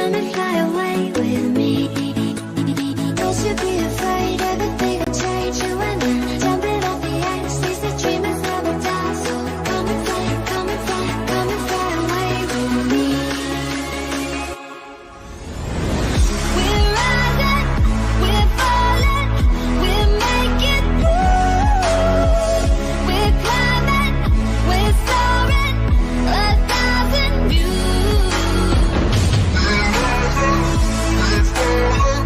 come and fly away with me. Don't you be afraid, everything will change. You and I, jumping off the edge, these the dreamers never die. So come and fly, come and fly, come and fly away with me. We're rising, we're falling, we're making moves. We're climbing, we're soaring, 1,000 views. We're rising, we're falling, we're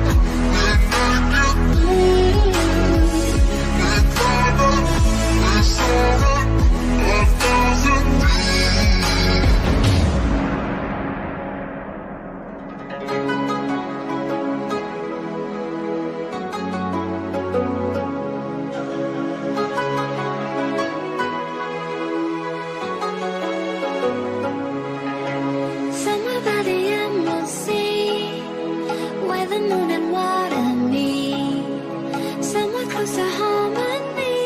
making moves. We're climbing, we're soaring, 1,000 Somewhere by the emerald sea, where the moon and water meet. Somewhere close to harmony,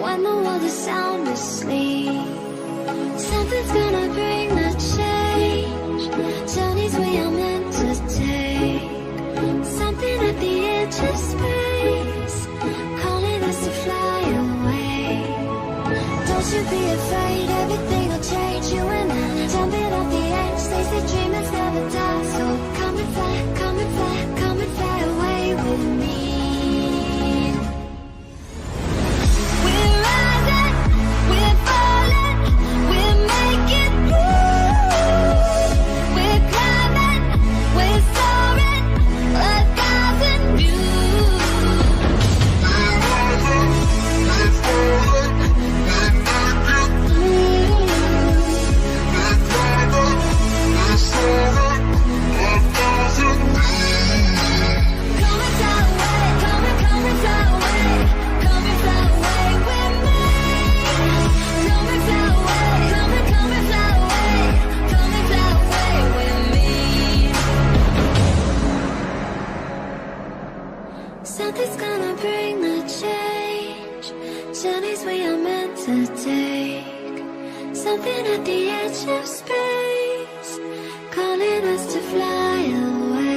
when the world is sound asleep. Something's gonna bring the change, journeys we are meant to take. Something at the edge of space, calling us to fly away. Don't you be afraid, everything will change. You and I, jumping off the edge, they say dreamers never die. So come and fly, come and fly, come and fly away with me. We're rising, we're falling, we're making moves. We're climbing, we're soaring, 1,000 views. We're rising, we're falling, we're making moves. We're climbing, we're soaring, 1,000 views. Come and fly away, come and fly away, come and fly away with me. Come and fly away, come and fly away, come and fly away with me. Something's gonna bring the change, journeys we are meant to take. Something at the edge of space, calling us to fly away.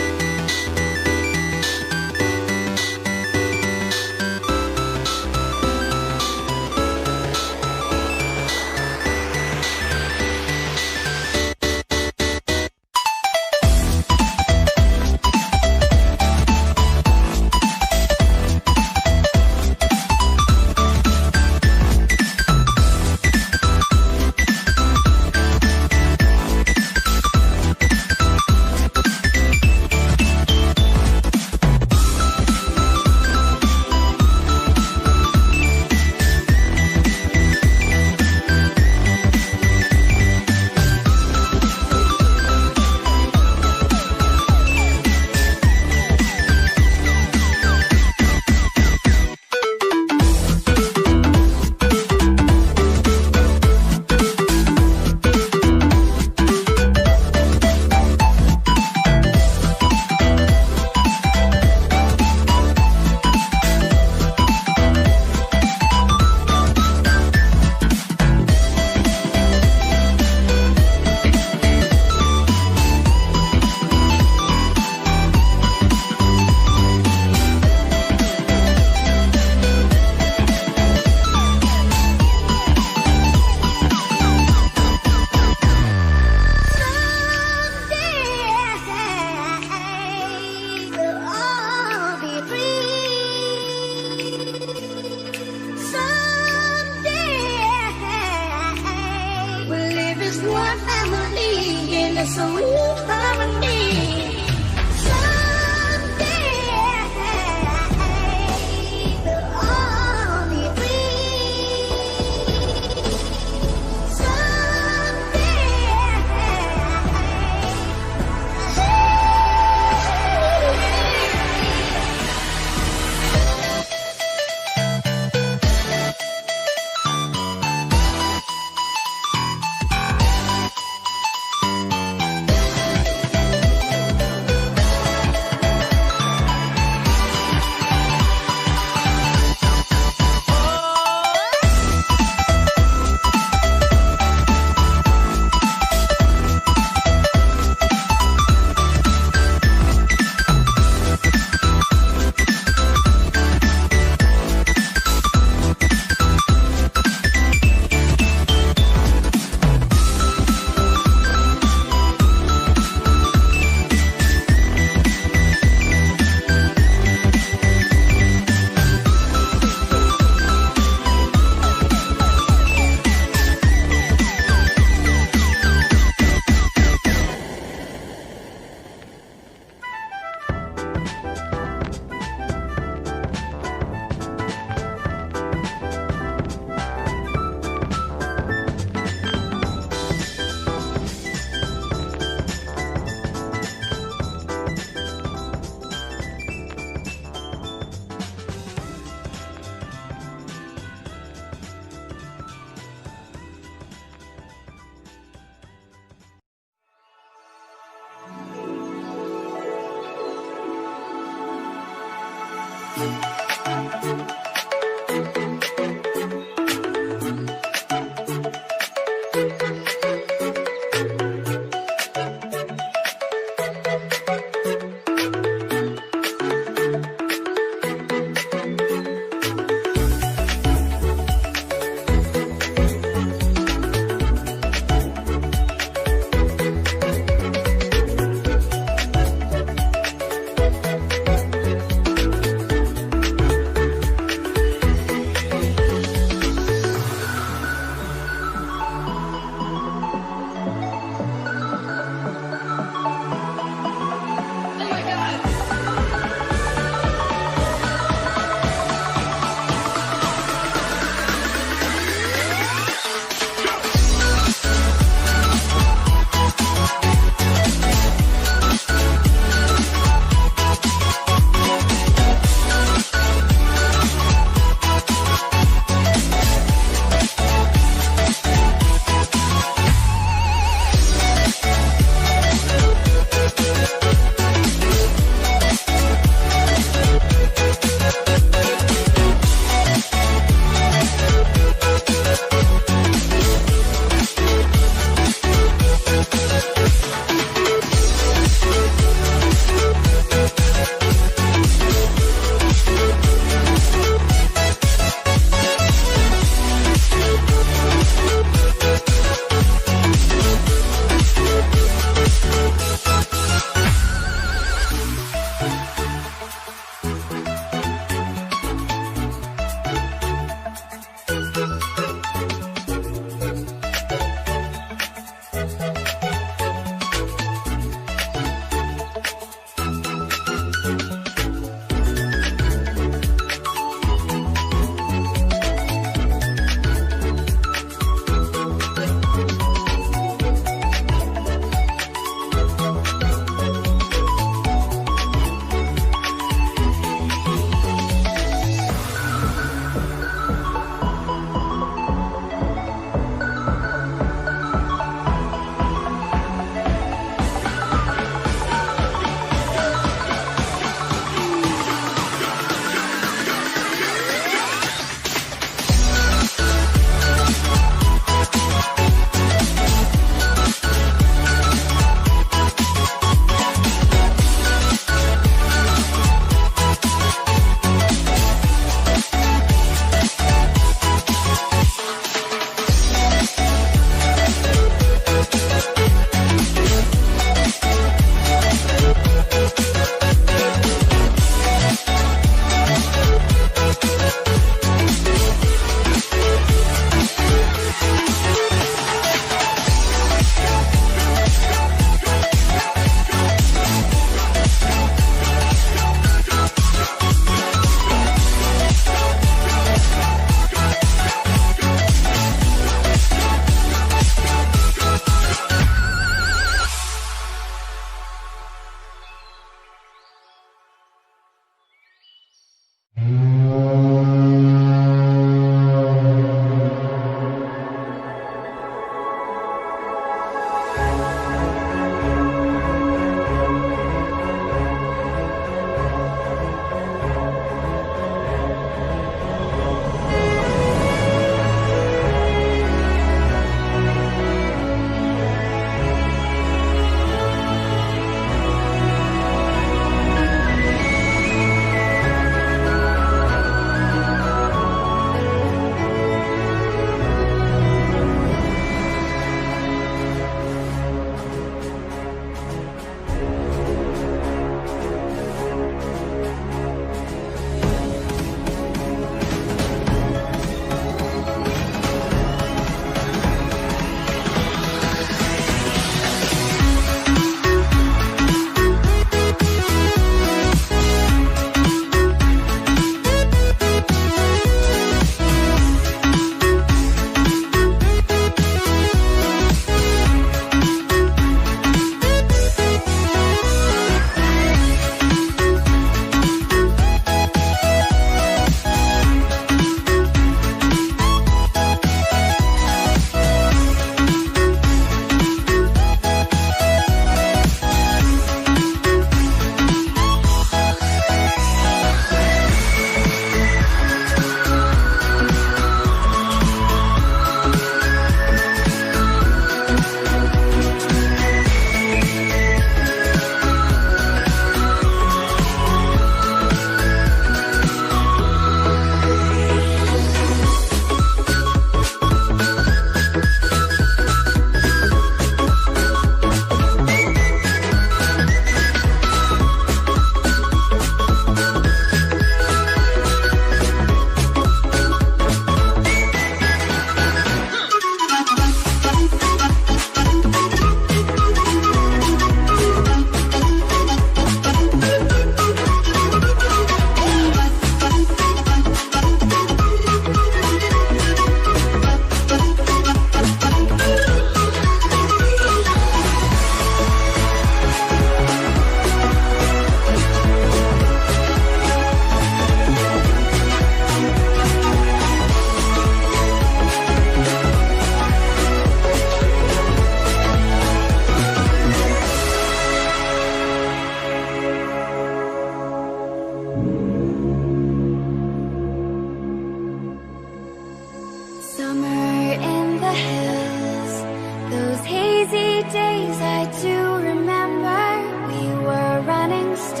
Summer in the hills, those hazy days I do remember. We were running still,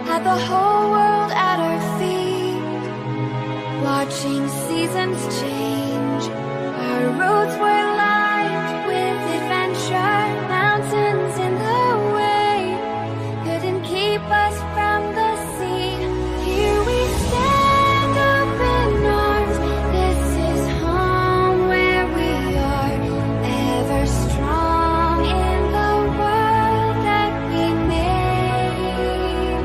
had the whole world at our feet, watching seasons change. Our roads were lined with adventure, mountains in the way couldn't keep us from the sea. Here we stand open arms, this is home where we are, ever strong in the world that we made.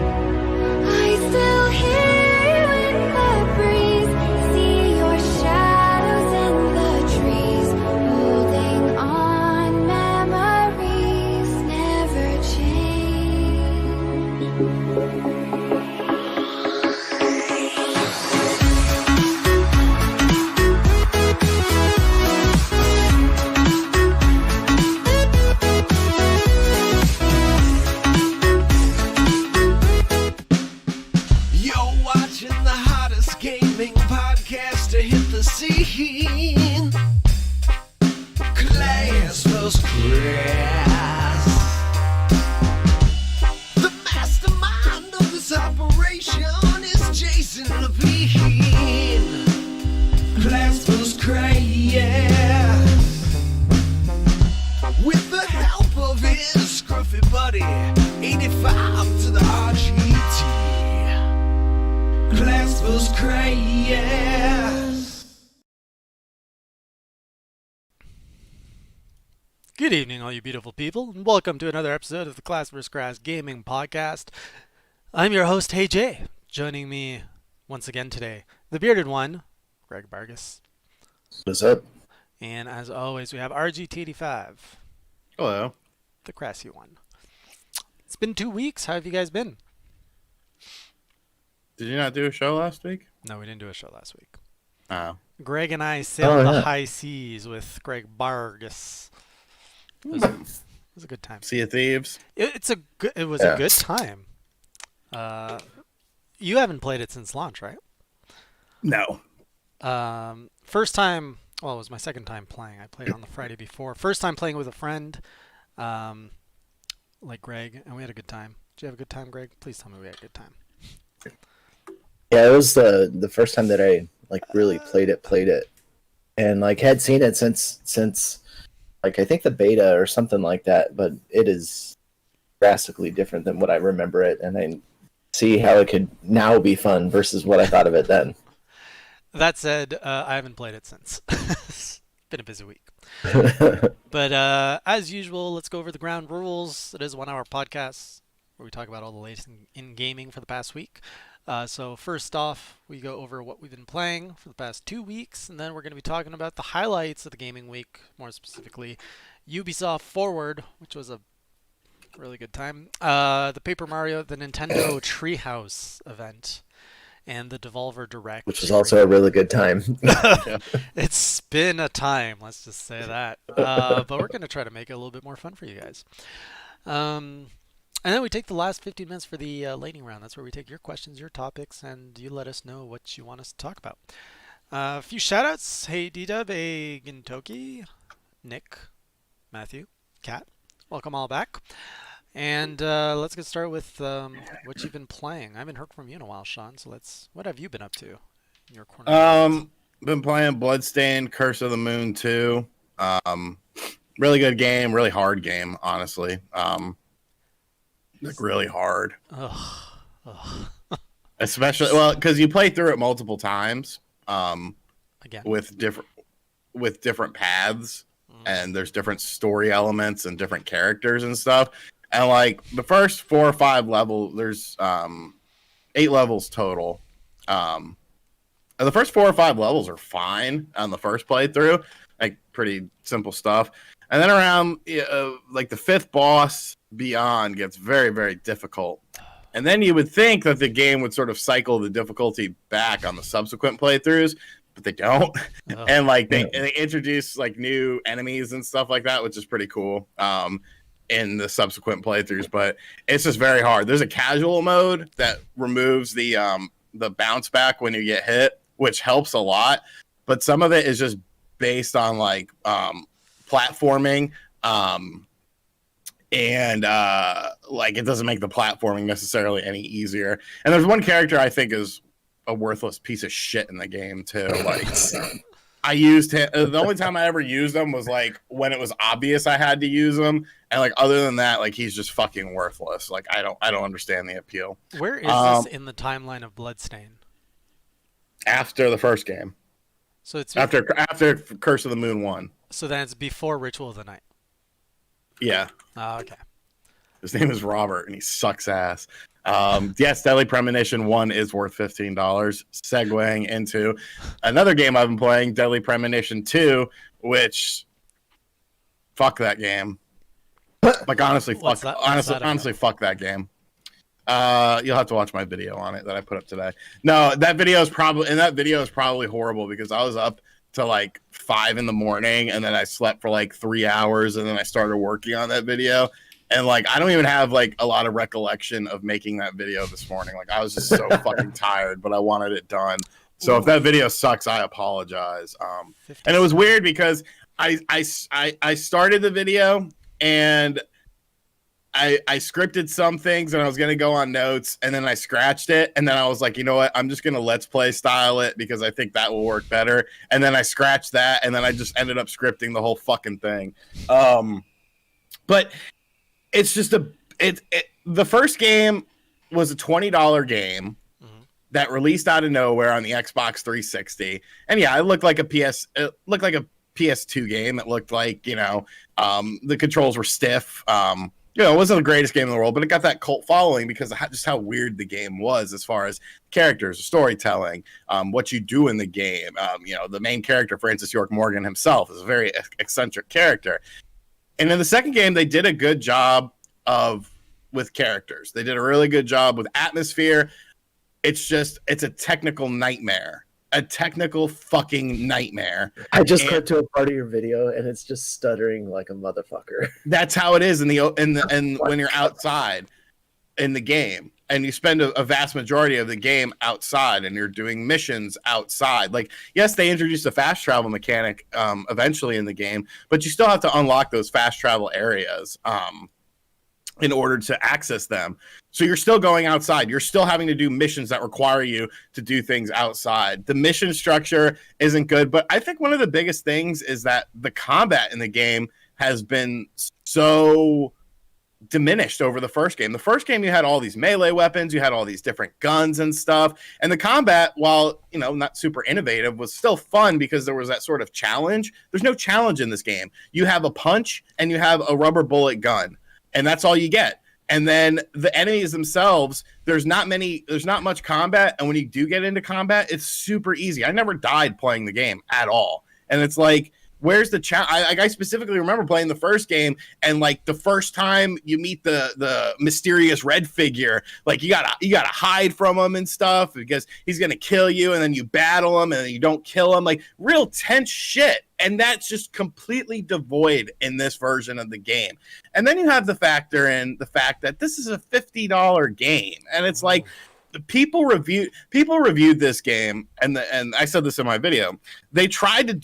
I still hear you in the breeze, see your shadows in the trees, holding on, memories never change. You're watching the hottest gaming podcast to hit the scene. Class vs. Class. The mastermind of this operation is Jason Levine. Class vs. Class. With the help of his scruffy buddy, 85 to the RGT. Class vs. Class. Good evening, all you beautiful people, and welcome to another episode of the Class vs. Class Gaming Podcast. I'm your host, Hey Jay. Joining me once again today, the bearded one, Greg Vargas. What's up? And as always, we have RGT85, Hello. the Crassy one. It's been 2 weeks. How have you guys been? Did you not do a show last week? No, we didn't do a show last week. Oh. Greg and I sailed the yeah. high seas with Greg Vargas. It was a good time. Sea of Thieves? It was Yeah. a good time. You haven't played it since launch, right? No. First time, well, it was my second time playing. I played on the Friday before. First time playing with a friend, like Greg, and we had a good time. Did you have a good time, Greg? Please tell me we had a good time. Yeah, it was the first time that I really played it, and had seen it since I think the beta or something like that. But it is drastically different than what I remember it, and I see how it could now be fun versus what I thought of it then. That said, I haven't played it since. It's been a busy week. But as usual, let's go over the ground rules. It is a 1 hour podcast where we talk about all the latest in gaming for the past week. So first off, we go over what we've been playing for the past 2 weeks, and then we're going to be talking about the highlights of the gaming week, more specifically Ubisoft Forward, which was a really good time, the Nintendo Treehouse event, and the Devolver Direct. Which was also a really good time. It's been a time, let's just say that. But we're going to try to make it a little bit more fun for you guys. And then we take the last 15 minutes for the lightning round. That's where we take your questions, your topics, and you let us know what you want us to talk about. A few shout-outs. Hey, D-Dub, hey, Gintoki, Nick, Matthew, Kat. Welcome all back. And let's get started with what you've been playing. I haven't heard from you in a while, Sean, so what have you been up to in your corner? Been playing Bloodstained, Curse of the Moon 2. Really good game, really hard game, honestly. Really hard. Especially, because you play through it multiple times. Again. With different paths, and there's different story elements and different characters and stuff. And the first 4 or 5 levels, there's 8 levels total. And the first 4 or 5 levels are fine on the first playthrough, pretty simple stuff. And then around the 5th boss beyond gets very, very difficult. And then you would think that the game would sort of cycle the difficulty back on the subsequent playthroughs, but they don't. And they introduce new enemies and stuff like that, which is pretty cool in the subsequent playthroughs. But it's just very hard. There's a casual mode that removes the bounce back when you get hit, which helps a lot. but some of it is just based on like platforming, and like it doesn't make the platforming necessarily any easier. And there's one character I think is a worthless piece of shit in the game too. Like I used him. The only time I ever used him was like when it was obvious I had to use him, and like other than that, like he's just fucking worthless. Like I don't understand the appeal. Where is this in the timeline of Bloodstain? After the first game, So it's after Curse of the Moon 1. So then it's before Ritual of the Night. Yeah, Okay. his name is Robert, and he sucks ass. Yes, Deadly Premonition 1 is worth $15. Segueing into another game I've been playing, Deadly Premonition 2, which fuck that game. Like honestly, fuck that game. You'll have to watch my video on it that I put up today. No, that video is probably horrible because I was up to like 5 a.m. and then I slept for like 3 hours and then I started working on that video. And like I don't even have like a lot of recollection of making that video this morning. Like I was just so fucking tired, but I wanted it done. So if that video sucks, I apologize. And it was weird because I started the video and I scripted some things and I was gonna go on notes and then I scratched it and then I was like, you know what? I'm just gonna let's play style it because I think that will work better. And then I scratched that and then I just ended up scripting the whole fucking thing. But it's just the first game was a $20 game that released out of nowhere on the Xbox 360. And yeah, it looked like a PS2 game. It looked like, the controls were stiff. It wasn't the greatest game in the world, but it got that cult following because of just how weird the game was as far as characters, storytelling, what you do in the game. The main character, Francis York Morgan himself, is a very eccentric character. And in the second game, they did a good job with characters. They did a really good job with atmosphere. It's a technical nightmare. A technical fucking nightmare. I just got to a part of your video and it's just stuttering like a motherfucker. That's how it is when you're outside in the game and you spend a vast majority of the game outside and you're doing missions outside. Like, yes, they introduced a fast travel mechanic eventually in the game, but you still have to unlock those fast travel areas in order to access them. So you're still going outside. You're still having to do missions that require you to do things outside. The mission structure isn't good, but I think one of the biggest things is that the combat in the game has been so diminished over the first game. The first game, you had all these melee weapons, you had all these different guns and stuff, and the combat, while not super innovative, was still fun because there was that sort of challenge. There's no challenge in this game. You have a punch and you have a rubber bullet gun, and that's all you get. And then the enemies themselves, there's not much combat, and when you do get into combat, it's super easy. I never died playing the game at all, and it's like, where's the challenge? I specifically remember playing the first game, and like the first time you meet the mysterious red figure, like you gotta hide from him and stuff because he's gonna kill you, and then you battle him, and then you don't kill him, like real tense shit. And that's just completely devoid in this version of the game. And then you have the fact that this is a $50 game, and it's like people reviewed this game, and I said this in my video. They tried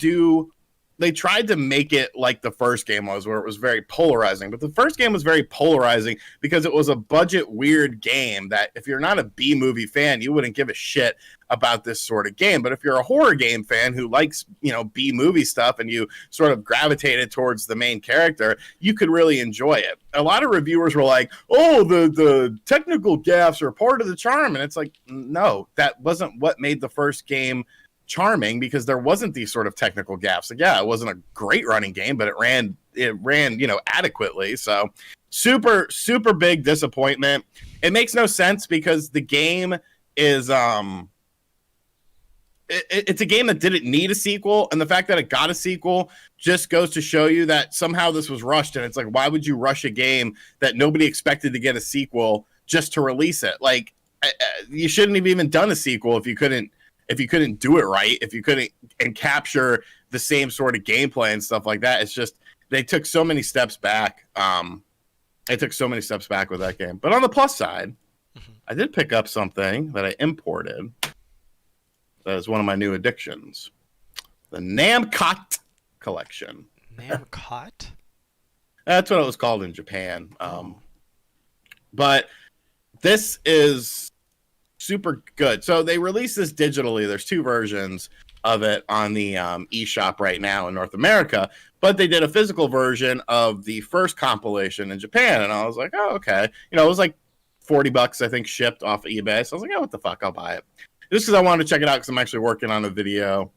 to make it like the first game was, where it was very polarizing. But the first game was very polarizing because it was a budget weird game that if you're not a B-movie fan, you wouldn't give a shit about this sort of game. But if you're a horror game fan who likes, B-movie stuff and you sort of gravitated towards the main character, you could really enjoy it. A lot of reviewers were like, oh, the technical gaffes are part of the charm. And it's like, no, that wasn't what made the first game charming, because there wasn't these sort of technical gaps. Like, yeah, it wasn't a great running game, but it ran adequately. So super big disappointment. It makes no sense because the game is it's a game that didn't need a sequel, and the fact that it got a sequel just goes to show you that somehow this was rushed. And it's like, why would you rush a game that nobody expected to get a sequel just to release it? Like, you shouldn't have even done a sequel if you couldn't do it right, if you couldn't and capture the same sort of gameplay and stuff like that. It's just, they took so many steps back. They took so many steps back with that game. But on the plus side, I did pick up something that I imported. That is one of my new addictions. the Namcot collection. Namcot? That's what it was called in Japan. But this is super good. So they released this digitally. There's 2 versions of it on the eShop right now in North America, but they did a physical version of the first compilation in Japan, and I was like, oh, okay. You know, it was like $40, I think, shipped off of eBay. So I was like, oh, what the fuck, I'll buy it. Just because I wanted to check it out because I'm actually working on a video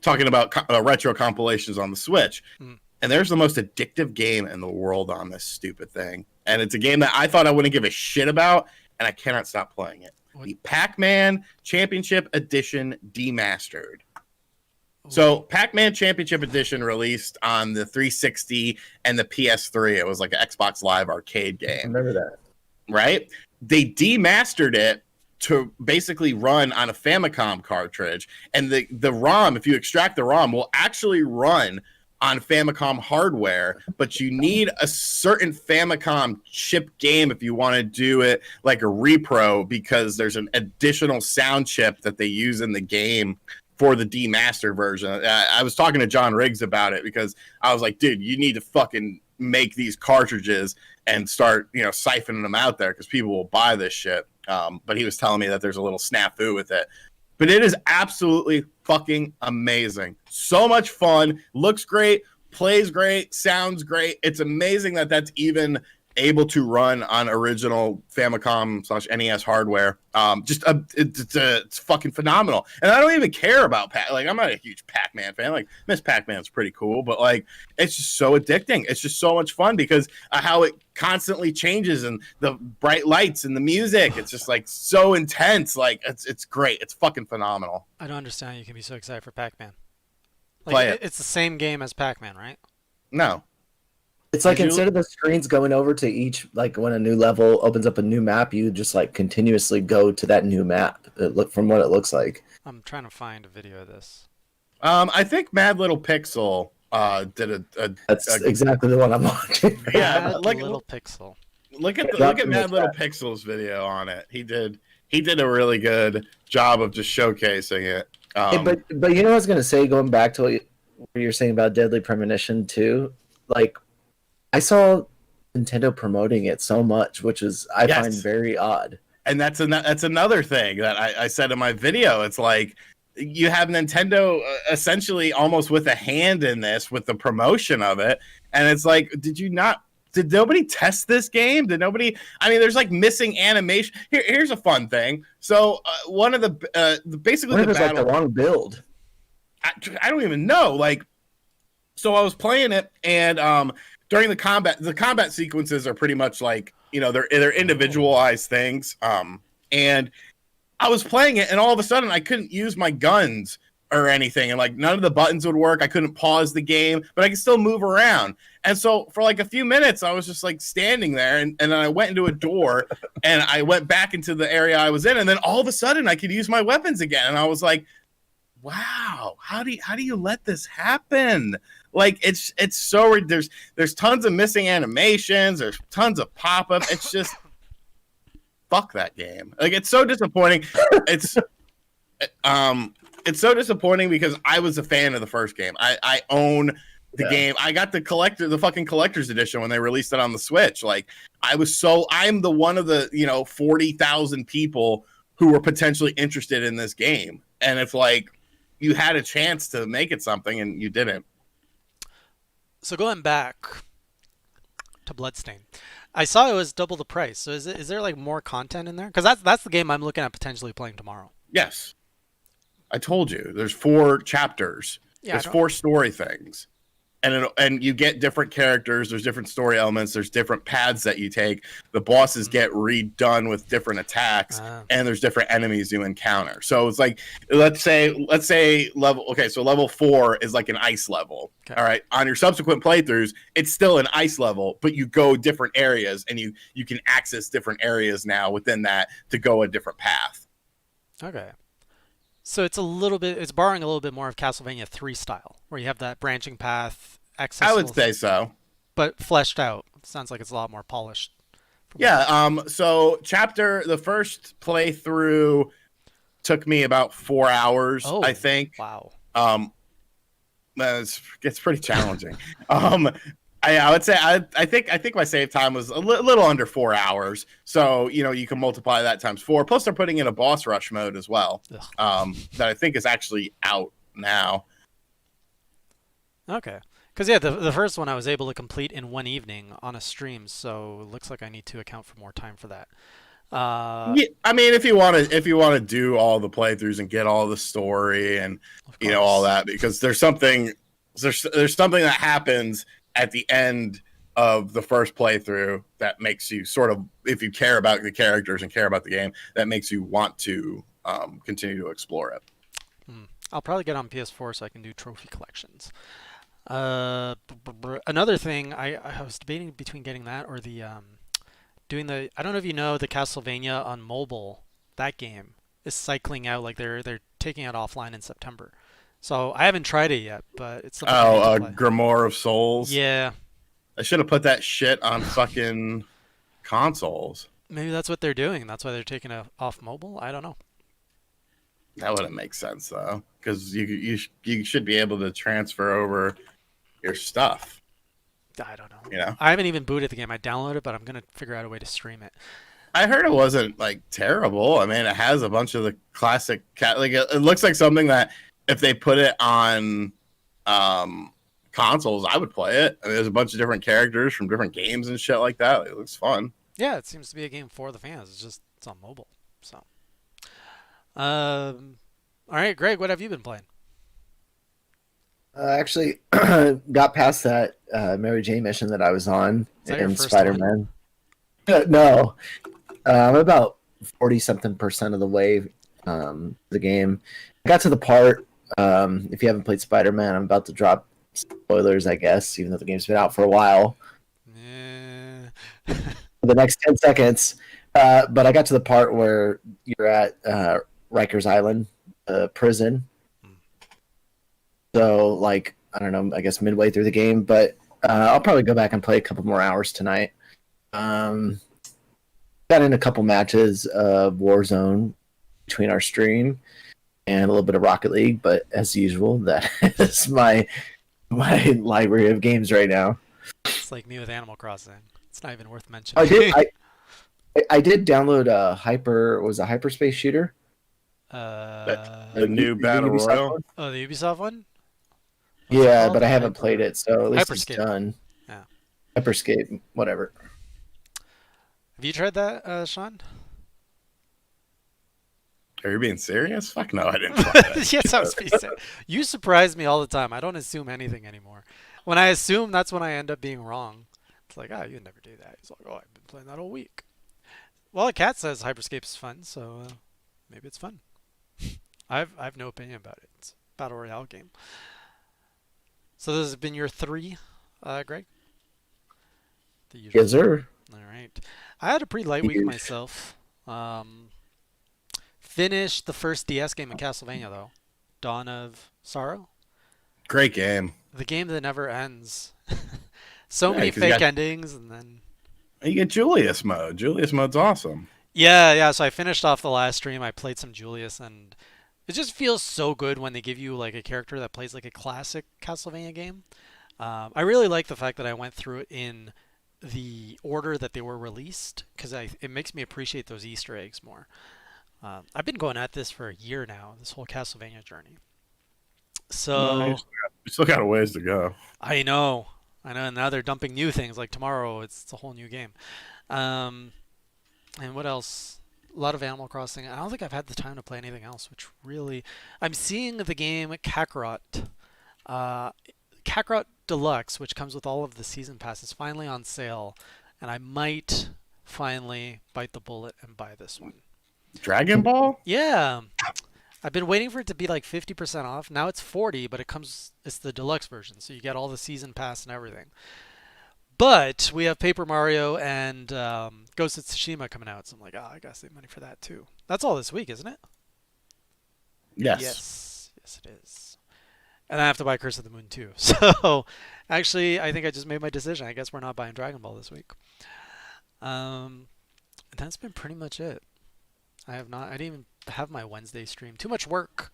talking about retro compilations on the Switch. And there's the most addictive game in the world on this stupid thing. And it's a game that I thought I wouldn't give a shit about, and I cannot stop playing it. What? The Pac-Man Championship Edition Demastered. So Pac-Man Championship Edition released on the 360 and the PS3. It was like an Xbox Live arcade game. I remember that. Right? They demastered it to basically run on a Famicom cartridge. And the ROM, if you extract the ROM, will actually run on Famicom hardware, but you need a certain Famicom chip game if you want to do it like a repro, because there's an additional sound chip that they use in the game for the demaster version. I was talking to John Riggs about it because I was like, dude, you need to fucking make these cartridges and start, you know, siphoning them out there because people will buy this shit. But he was telling me that there's a little snafu with it. But it is absolutely fucking amazing. So much fun. Looks great. Plays great. Sounds great. It's amazing that that's even able to run on original Famicom/NES hardware. It's fucking phenomenal. And I don't even care about like, I'm not a huge Pac-Man fan. Like, Miss Pac-Man's pretty cool, but like, it's just so addicting. It's just so much fun because of how it constantly changes and the bright lights and the music. It's just like so intense. Like, it's great. It's fucking phenomenal. I don't understand how you can be so excited for Pac-Man. Like, Play it. It's the same game as Pac-Man, right? No. It's like instead of the screens going over to each, like when a new level opens up a new map, you just like continuously go to that new map. From what it looks like. I'm trying to find a video of this. I think Mad Little Pixel did That's exactly the one I'm watching. Yeah, Little Pixel. Look at Mad Little Pixel's video on it. He did a really good job of just showcasing it. Hey, but you know what I was gonna say, going back to what you're saying about Deadly Premonition 2, like I saw Nintendo promoting it so much, which is I find very odd. And that's another thing that I said in my video. It's like you have Nintendo essentially almost with a hand in this with the promotion of it, and it's like, did nobody test this game? Did nobody? I mean, there's like missing animation. Here's a fun thing. So one of the basically the battle, like the wrong build. I don't even know. Like, so I was playing it, and during the combat sequences are pretty much like, you know, they're individualized things. And I was playing it, and all of a sudden I couldn't use my guns or anything, and like none of the buttons would work. I couldn't pause the game, but I could still move around. And so for like a few minutes, I was just like standing there, and then I went into a door, and I went back into the area I was in, and then all of a sudden I could use my weapons again, and I was like, wow, how do you let this happen? Like, it's so there's tons of missing animations, there's tons of pop-up. It's just fuck that game. Like, it's so disappointing. It's so disappointing because I was a fan of the first game. I own the game. I got the fucking collector's edition when they released it on the Switch. Like, I'm the one of the, you know, 40,000 people who were potentially interested in this game. And it's like, you had a chance to make it something and you didn't. So going back to Bloodstain, I saw it was double the price. So is there like more content in there? Because that's the game I'm looking at potentially playing tomorrow. Yes, I told you. There's 4 chapters. Yeah, there's 4 story things, and you get different characters. There's different story elements. There's different paths that you take. The bosses get redone with different attacks, and there's different enemies you encounter. So it's like, let's say level. Okay, so level 4 is like an ice level. Okay. All right. On your subsequent playthroughs, it's still an ice level, but you go different areas, and you can access different areas now within that to go a different path. Okay. So it's borrowing a little bit more of Castlevania 3 style, where you have that branching path, access. I would say so. But fleshed out. Sounds like it's a lot more polished. Yeah, so the first playthrough, took me about 4 hours, Oh, I think. wow. Um, it's pretty challenging. I would say I think my save time was a little under 4 hours. So you can multiply that times four. Plus, they're putting in a boss rush mode as well. That I think is actually out now. Okay. Because, yeah, the first one I was able to complete in one evening on a stream, so it looks like I need to account for more time for that. Yeah, I mean, if you want to do all the playthroughs and get all the story and all that, because there's something that happens at the end of the first playthrough that makes you sort of, if you care about the characters and care about the game, that makes you want to continue to explore it. I'll probably get on PS4 so I can do trophy collections. Another thing, I was debating between getting that or the doing the, I don't know if you know, the Castlevania on mobile. That game is cycling out, like they're taking it offline in September. So I haven't tried it yet, but it's something I need to play. Grimoire of Souls. Yeah, I should have put that shit on fucking consoles. maybe that's what they're doing. That's why they're taking it off mobile. I don't know. That wouldn't make sense though, because you should be able to transfer over your stuff. I don't know. I haven't even booted the game. I downloaded it, but I'm gonna figure out a way to stream it. I heard it wasn't like terrible. I mean, it has a bunch of the classic like it looks like something that if they put it on consoles, I would play it. I mean, there's a bunch of different characters from different games and shit like that. It looks fun. Yeah, it seems to be a game for the fans. It's on mobile. So, all right, Greg, what have you been playing? Actually, got past that Mary Jane mission that I was on in Spider-Man. No, I'm about 40-something% of the way the game. I got to the part. If you haven't played Spider-Man, I'm about to drop spoilers, I guess, even though the game's been out for a while. Yeah. For the next 10 seconds. But I got to the part where you're at Rikers Island prison. So, like, I don't know, I guess midway through the game, but I'll probably go back and play a couple more hours tonight. Got in a couple matches of Warzone between our stream and a little bit of Rocket League, but as usual, that is my library of games right now. It's like me with Animal Crossing. It's not even worth mentioning. I did download a hyperspace shooter. The new Battle Royale. One? Oh, the Ubisoft one? Yeah, but I haven't played it, so at least it's Hyperscape. done. Yeah. Hyperscape, whatever. Have you tried that, Sean? Are you being serious? Fuck no, I didn't try that. Yes, I was being serious. You surprise me all the time. I don't assume anything anymore. When I assume, that's when I end up being wrong. It's like, you'd never do that. He's like, I've been playing that all week. Well, a cat says Hyperscape is fun, so maybe it's fun. I've no opinion about it. It's a battle royale game. So this has been your 3, Greg? The usual. Yes, sir. All right. I had a pretty light week myself. Finished the first DS game in Castlevania, though. Dawn of Sorrow. Great game. The game that never ends. So many fake endings, and then... You get Julius mode. Julius mode's awesome. Yeah. So I finished off the last stream. I played some Julius, and it just feels so good when they give you like a character that plays like a classic Castlevania game. I really like the fact that I went through it in the order that they were released, because it makes me appreciate those Easter eggs more. I've been going at this for a year now, this whole Castlevania journey. So you still got a ways to go. I know, and now they're dumping new things. Like tomorrow, it's a whole new game. And what else? A lot of Animal Crossing. I don't think I've had the time to play anything else, which really... I'm seeing the game Kakarot. Kakarot Deluxe, which comes with all of the season passes, finally on sale, and I might finally bite the bullet and buy this one. Dragon Ball? Yeah. I've been waiting for it to be like 50% off. Now it's 40, but it's the deluxe version, so you get all the season pass and everything. But we have Paper Mario and Ghost of Tsushima coming out, so I'm like, I gotta save money for that too. That's all this week, isn't it? Yes. Yes, it is. And I have to buy Curse of the Moon too. So, actually, I think I just made my decision. I guess we're not buying Dragon Ball this week. And that's been pretty much it. I didn't even have my Wednesday stream. Too much work.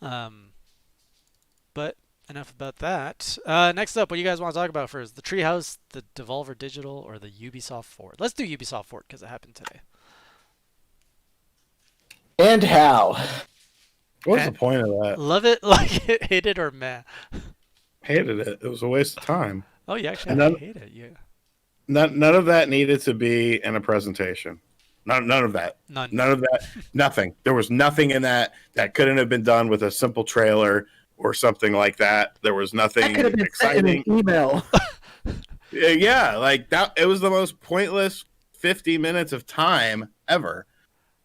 But enough about that. Next up, what do you guys want to talk about first? The Treehouse, the Devolver Digital, or the Ubisoft Forward? Let's do Ubisoft Forward because it happened today. And how? What's the point of that? Love it, like it, hate it, or meh? Hated it. It was a waste of time. Oh, you actually hate it. Yeah. None of that needed to be in a presentation. None of that. None of that. Nothing. There was nothing in that couldn't have been done with a simple trailer or something like that. There was nothing That could have been exciting. sent in an email. Yeah, like that. It was the most pointless 50 minutes of time ever.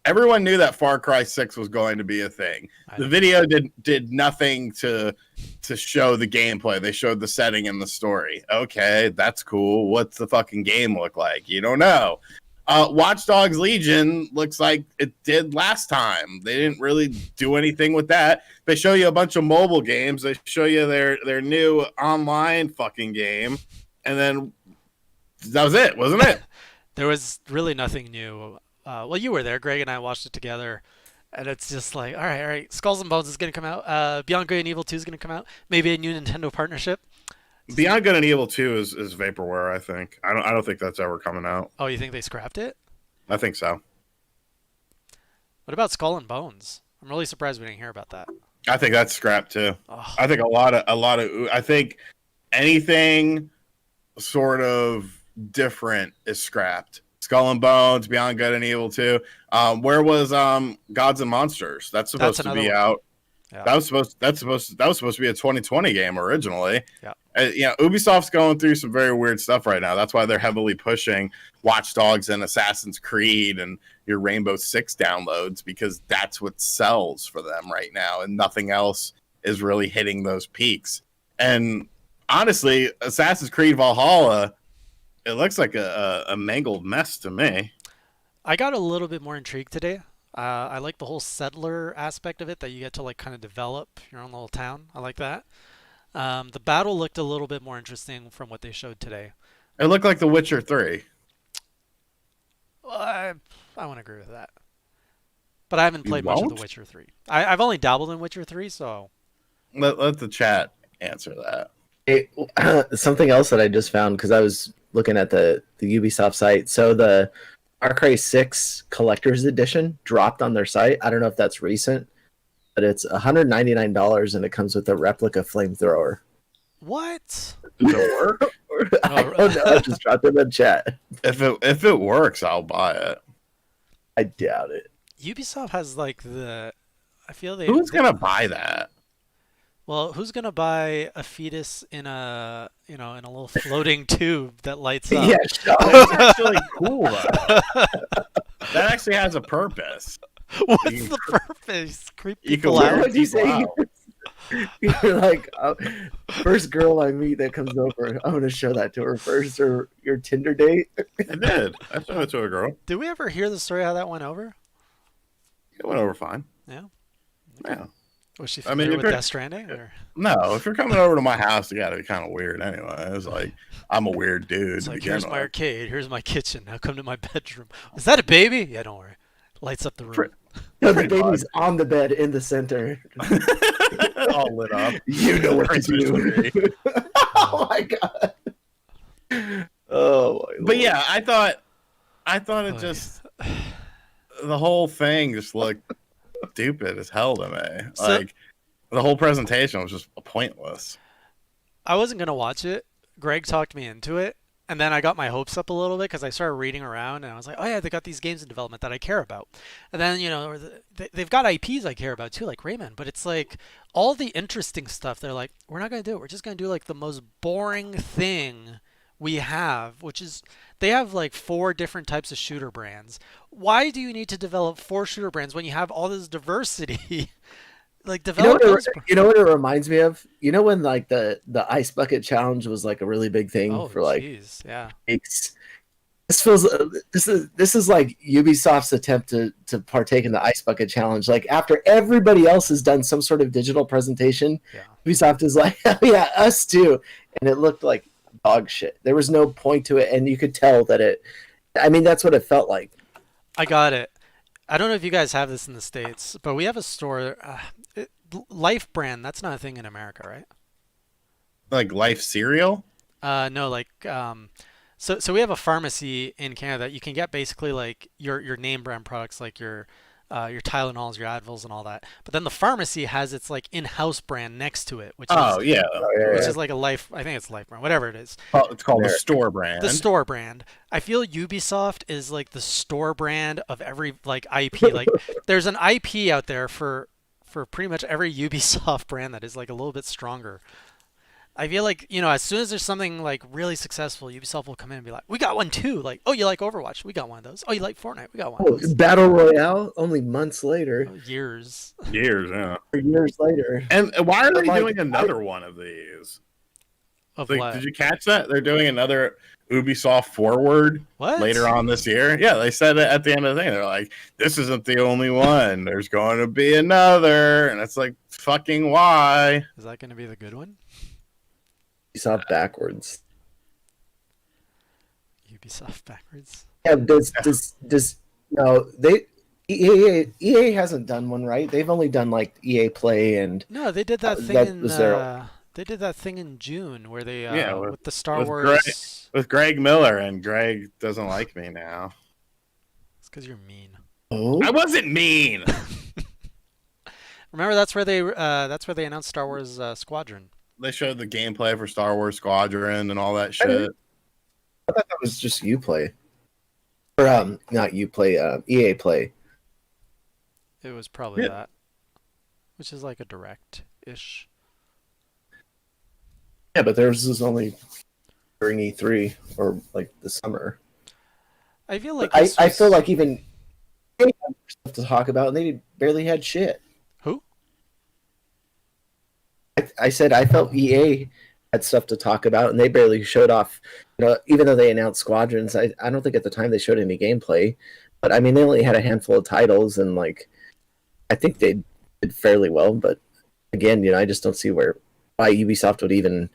Everyone knew that Far Cry 6 was going to be a thing. The video did nothing to show the gameplay. They showed the setting and the story. Okay, that's cool. What's the fucking game look like? You don't know. Watch Dogs Legion looks like it did last time. They didn't really do anything with that. They show you a bunch of mobile games. They show you their new online fucking game. And then that was it, wasn't it? There was really nothing new. Well, you were there. Greg and I watched it together. And it's just like, all right. Skulls and Bones is going to come out. Beyond Good and Evil 2 is going to come out. Maybe a new Nintendo partnership. Beyond Good and Evil 2 is vaporware, I think. I don't think that's ever coming out. Oh, you think they scrapped it? I think so. What about Skull and Bones? I'm really surprised we didn't hear about that. I think that's scrapped too. Oh. I think a lot of I think anything sort of different is scrapped. Skull and Bones, Beyond Good and Evil 2. Where was Gods and Monsters? That's supposed to be out. Yeah. That was supposed to be a 2020 game originally. Yeah. Ubisoft's going through some very weird stuff right now. That's why they're heavily pushing Watch Dogs and Assassin's Creed and your Rainbow Six downloads, because that's what sells for them right now, and nothing else is really hitting those peaks. And honestly, Assassin's Creed Valhalla, it looks like a mangled mess to me. I got a little bit more intrigued today. I like the whole settler aspect of it, that you get to like kind of develop your own little town. I like that. The battle looked a little bit more interesting from what they showed today. It looked like The Witcher 3. Well, I wouldn't agree with that. But I haven't played much of The Witcher 3. I've only dabbled in Witcher 3, so... Let the chat answer that. Something else that I just found, because I was looking at the Ubisoft site. So the Far Cry 6 Collector's Edition dropped on their site. I don't know if that's recent, but it's $199 and it comes with a replica flamethrower. What? Does it work? I don't know. I just dropped it in the chat. If it works, I'll buy it. I doubt it. Ubisoft has like the... I feel they... Who's gonna buy that? Well, who's gonna buy a fetus in a in a little floating tube that lights up? Yeah, That's actually cool. Though. That actually has a purpose. What's the purpose? Creep You can people wear out. What do you say? Wow. You're like, first girl I meet that comes over, I'm gonna show that to her first, or your Tinder date. I did. I showed it to a girl. Did we ever hear the story how that went over? It went over fine. Yeah. Yeah. Was she familiar with Death Stranding? Or? No, if you're coming over to my house, you gotta be kind of weird anyway. It's like, I'm a weird dude. It's like, here's my arcade, here's my kitchen, now come to my bedroom. Is that a baby? Yeah, don't worry. Lights up the room. No, the baby's on the bed in the center. All lit up. You know what to do. Oh my god. Oh my But yeah, I thought it just the whole thing just looked stupid as hell to me. Like the whole presentation was just pointless. I wasn't gonna watch it. Greg talked me into it, and then I got my hopes up a little bit because I started reading around, and I was like, oh yeah, they got these games in development that I care about. And then they've got IPs I care about too, like Rayman. But it's like all the interesting stuff. They're like, we're not gonna do it. We're just gonna do like the most boring thing we have, which is they have like 4 different types of shooter brands. Why do you need to develop 4 shooter brands when you have all this diversity? Like develop. You know what it reminds me of? You know when like the ice bucket challenge was like a really big thing for like yeah. weeks. This is like Ubisoft's attempt to partake in the ice bucket challenge. Like after everybody else has done some sort of digital presentation, Ubisoft is like, oh, yeah, us too, and it looked like dog shit. There was no point to it, and you could tell that it. I mean, that's what it felt like. I got it. I don't know if you guys have this in the States, but we have a store, Life brand. That's not a thing in America, right? Like Life cereal. No, like so we have a pharmacy in Canada that you can get basically like your name brand products like your Tylenols, your Advils, and all that. But then the pharmacy has its like in-house brand next to it, Oh yeah, Oh, yeah, which yeah. is like a Life. I think it's Life brand, whatever it is. oh, it's called the There. store The brand. store brand. I feel Ubisoft is like the store brand of every like IP. Like there's an IP out there for pretty much every Ubisoft brand that is like a little bit stronger. I feel like, as soon as there's something like really successful, Ubisoft will come in and be like, "We got one too." Like, "Oh, you like Overwatch? We got one of those." "Oh, you like Fortnite? We got one of Oh, those." Battle Royale only months later, Oh, years Years, yeah. or years later. And why are But, they like, doing another one of these? of Like, what? did you catch that? They're doing another Ubisoft Forward What? later on this year. Yeah, they said it at the end of the thing. They're like, "This isn't the only one. There's going to be another," and it's like, fucking why? Is that going to be the good one? Ubisoft backwards. Ubisoft backwards. Yeah, does no they EA hasn't done one, right? They've only done like EA Play and No, they did that thing that in was their they did that thing in June where they Yeah, with the Star with Wars. With Greg Miller, and Greg doesn't like me now. It's because you're mean. oh I wasn't mean. Remember that's where they announced Star Wars Squadron. They showed the gameplay for Star Wars Squadron and all that I shit. thought that was just Uplay. Or not Uplay, EA Play. It was probably Yeah. that, which is like a direct-ish. Yeah, but theirs was only during E3 or like the summer. I feel like I feel like even they had stuff to talk about and they barely had shit. Who? I said I felt EA had stuff to talk about and they barely showed off. Even though they announced Squadrons, I don't think at the time they showed any gameplay. But I mean, they only had a handful of titles and like I think they did fairly well. But again, I just don't see why Ubisoft would even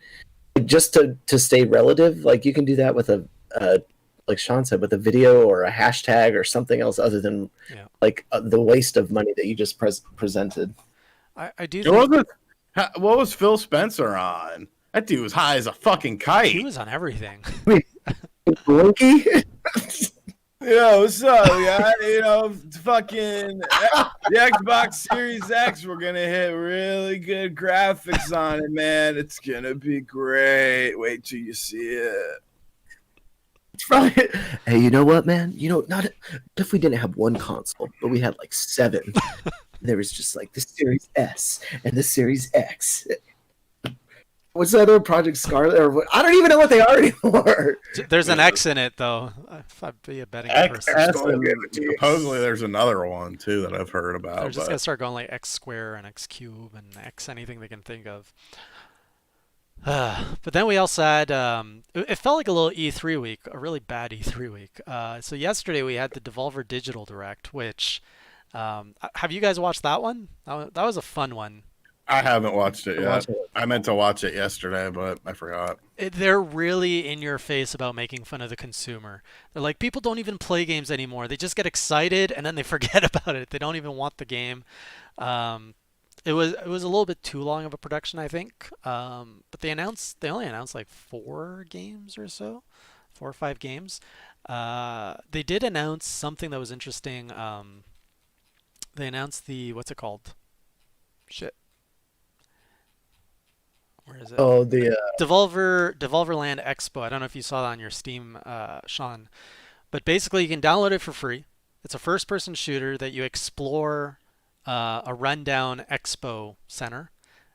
just to stay relative. Like you can do that with like Sean said, with a video or a hashtag or something else other than Yeah. like the waste of money that you just presented. I do What think was what was Phil Spencer on? That dude was high as a fucking kite. he was on everything. Blinky? Yo, what's up? Yeah, fucking the Xbox Series X. We're gonna hit really good graphics on it, man. It's gonna be great. Wait till you see it. It's probably, hey, you know what, man? Not if we didn't have one console, but we had like 7. There was just like the Series S and the Series X. What's that other Project Scarlet? Or what? I don't even know what they are anymore. There's an X in it though. If I'd be a betting X, person, supposedly there's another one too that I've heard about. they're just But gonna start going like X square and X cube and X anything they can think of. But then we also had it felt like a little E3 week, a really bad E3 week. So yesterday we had the Devolver Digital Direct, which have you guys watched that one? That was a fun one. I haven't watched it yet. Watch it. I meant to watch it yesterday, but I forgot. They're really in your face about making fun of the consumer. They're like, people don't even play games anymore. They just get excited and then they forget about it. They don't even want the game. It was a little bit too long of a production, I think. But they only announced like 4 games or so, 4 or 5 games. They did announce something that was interesting. They announced the what's it called? Shit. Where is it? Oh, the Devolver Land Expo. I don't know if you saw that on your Steam, Sean, but basically you can download it for free. It's a first-person shooter that you explore a rundown expo center.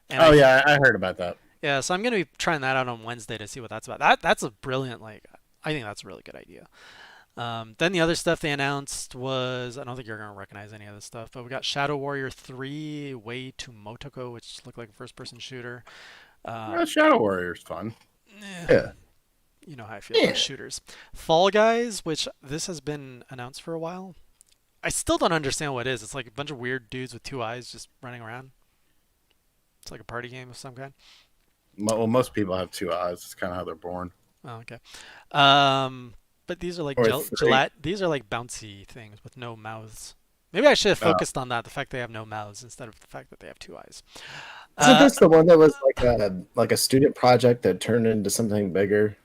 And Oh yeah, I heard about that. yeah. So I'm gonna be trying that out on Wednesday to see what that's about. That's a brilliant I think that's a really good idea. Then the other stuff they announced was I don't think you're gonna recognize any of this stuff, but we got Shadow Warrior 3 Way to Motoko, which looked like a first-person shooter. Shadow Warrior's fun. yeah. You know how I feel about shooters. Fall Guys, which this has been announced for a while. I still don't understand what it is. It's like a bunch of weird dudes with 2 eyes just running around. It's like a party game of some kind. Well, most people have 2 eyes. It's kind of how they're born. Oh, okay. But these are like Or 3. these are like bouncy things with no mouths. Maybe I should have Oh. focused on that, the fact they have no mouths instead of the fact that they have 2 eyes. Isn't this the one that was like a student project that turned into something bigger?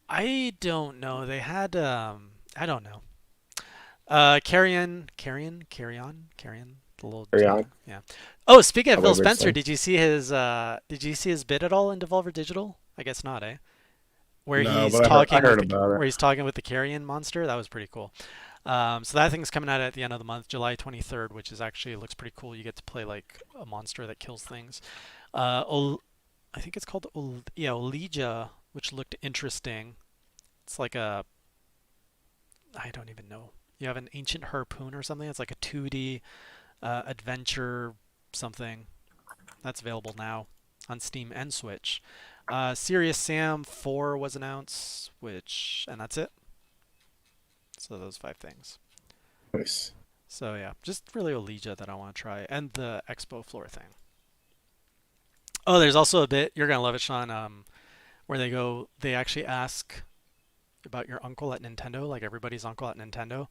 I don't know. They had I don't know. Carrion, the little Carry on. yeah. Oh, speaking of Phil However it's Spencer, like- did you see his bit at all in Devolver Digital? I guess not, eh? Where No, he's but talking I heard with the, about it. where he's talking with the carrion monster. That was pretty cool. So that thing's coming out at the end of the month, July 23rd, which is actually looks pretty cool. You get to play like a monster that kills things. I think it's called Olija, which looked interesting. It's like a I don't even know. You have an ancient harpoon or something. It's like a 2D adventure something that's available now on Steam and Switch. Serious Sam 4 was announced, and that's it. So those 5 things. Nice. So yeah, just really Olija that I want to try, and the expo floor thing. Oh, there's also a bit you're gonna love it, Sean. Where they actually ask about your uncle at Nintendo, like everybody's uncle at Nintendo,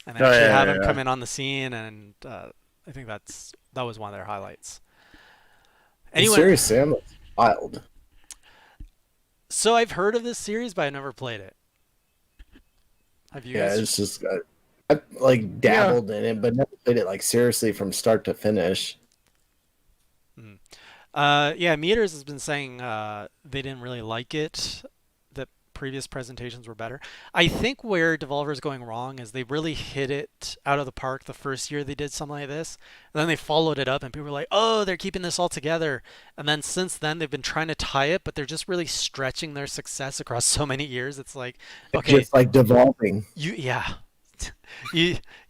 and they actually have him come in on the scene, and I think that was one of their highlights. Anyway, Serious Sam was wild. so I've heard of this series, but I never played it. Have you Yeah, guys? it's just I like dabbled in it, but never played it like seriously from start to finish. Yeah, Meters has been saying they didn't really like it. That previous presentations were better. I think where Devolver is going wrong is they really hit it out of the park the first year they did something like this, and then they followed it up, and people were like, "Oh, they're keeping this all together." And then since then, they've been trying to tie it, but they're just really stretching their success across so many years. It's like, okay, Just like devolving. you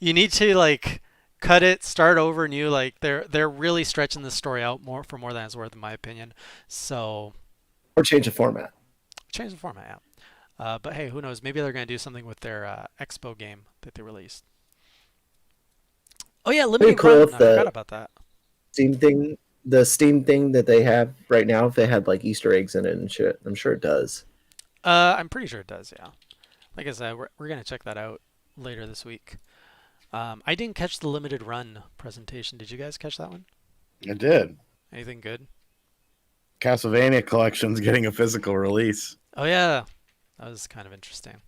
need to like cut it, start over new. Like they're really stretching the story out more than it's worth, in my opinion. So Or change the format. change the format, yeah. But hey, who knows? Maybe they're gonna do something with their Expo game that they released. Oh yeah, limited cool run. if I the- forgot about that. The Steam thing that they have right now, if they had like Easter eggs in it and shit, I'm sure it does. I'm pretty sure it does. Yeah. Like I said, we're gonna check that out later this week. I didn't catch the limited run presentation. Did you guys catch that one? I did. Anything good? Castlevania Collection's getting a physical release. Oh yeah, that was kind of interesting.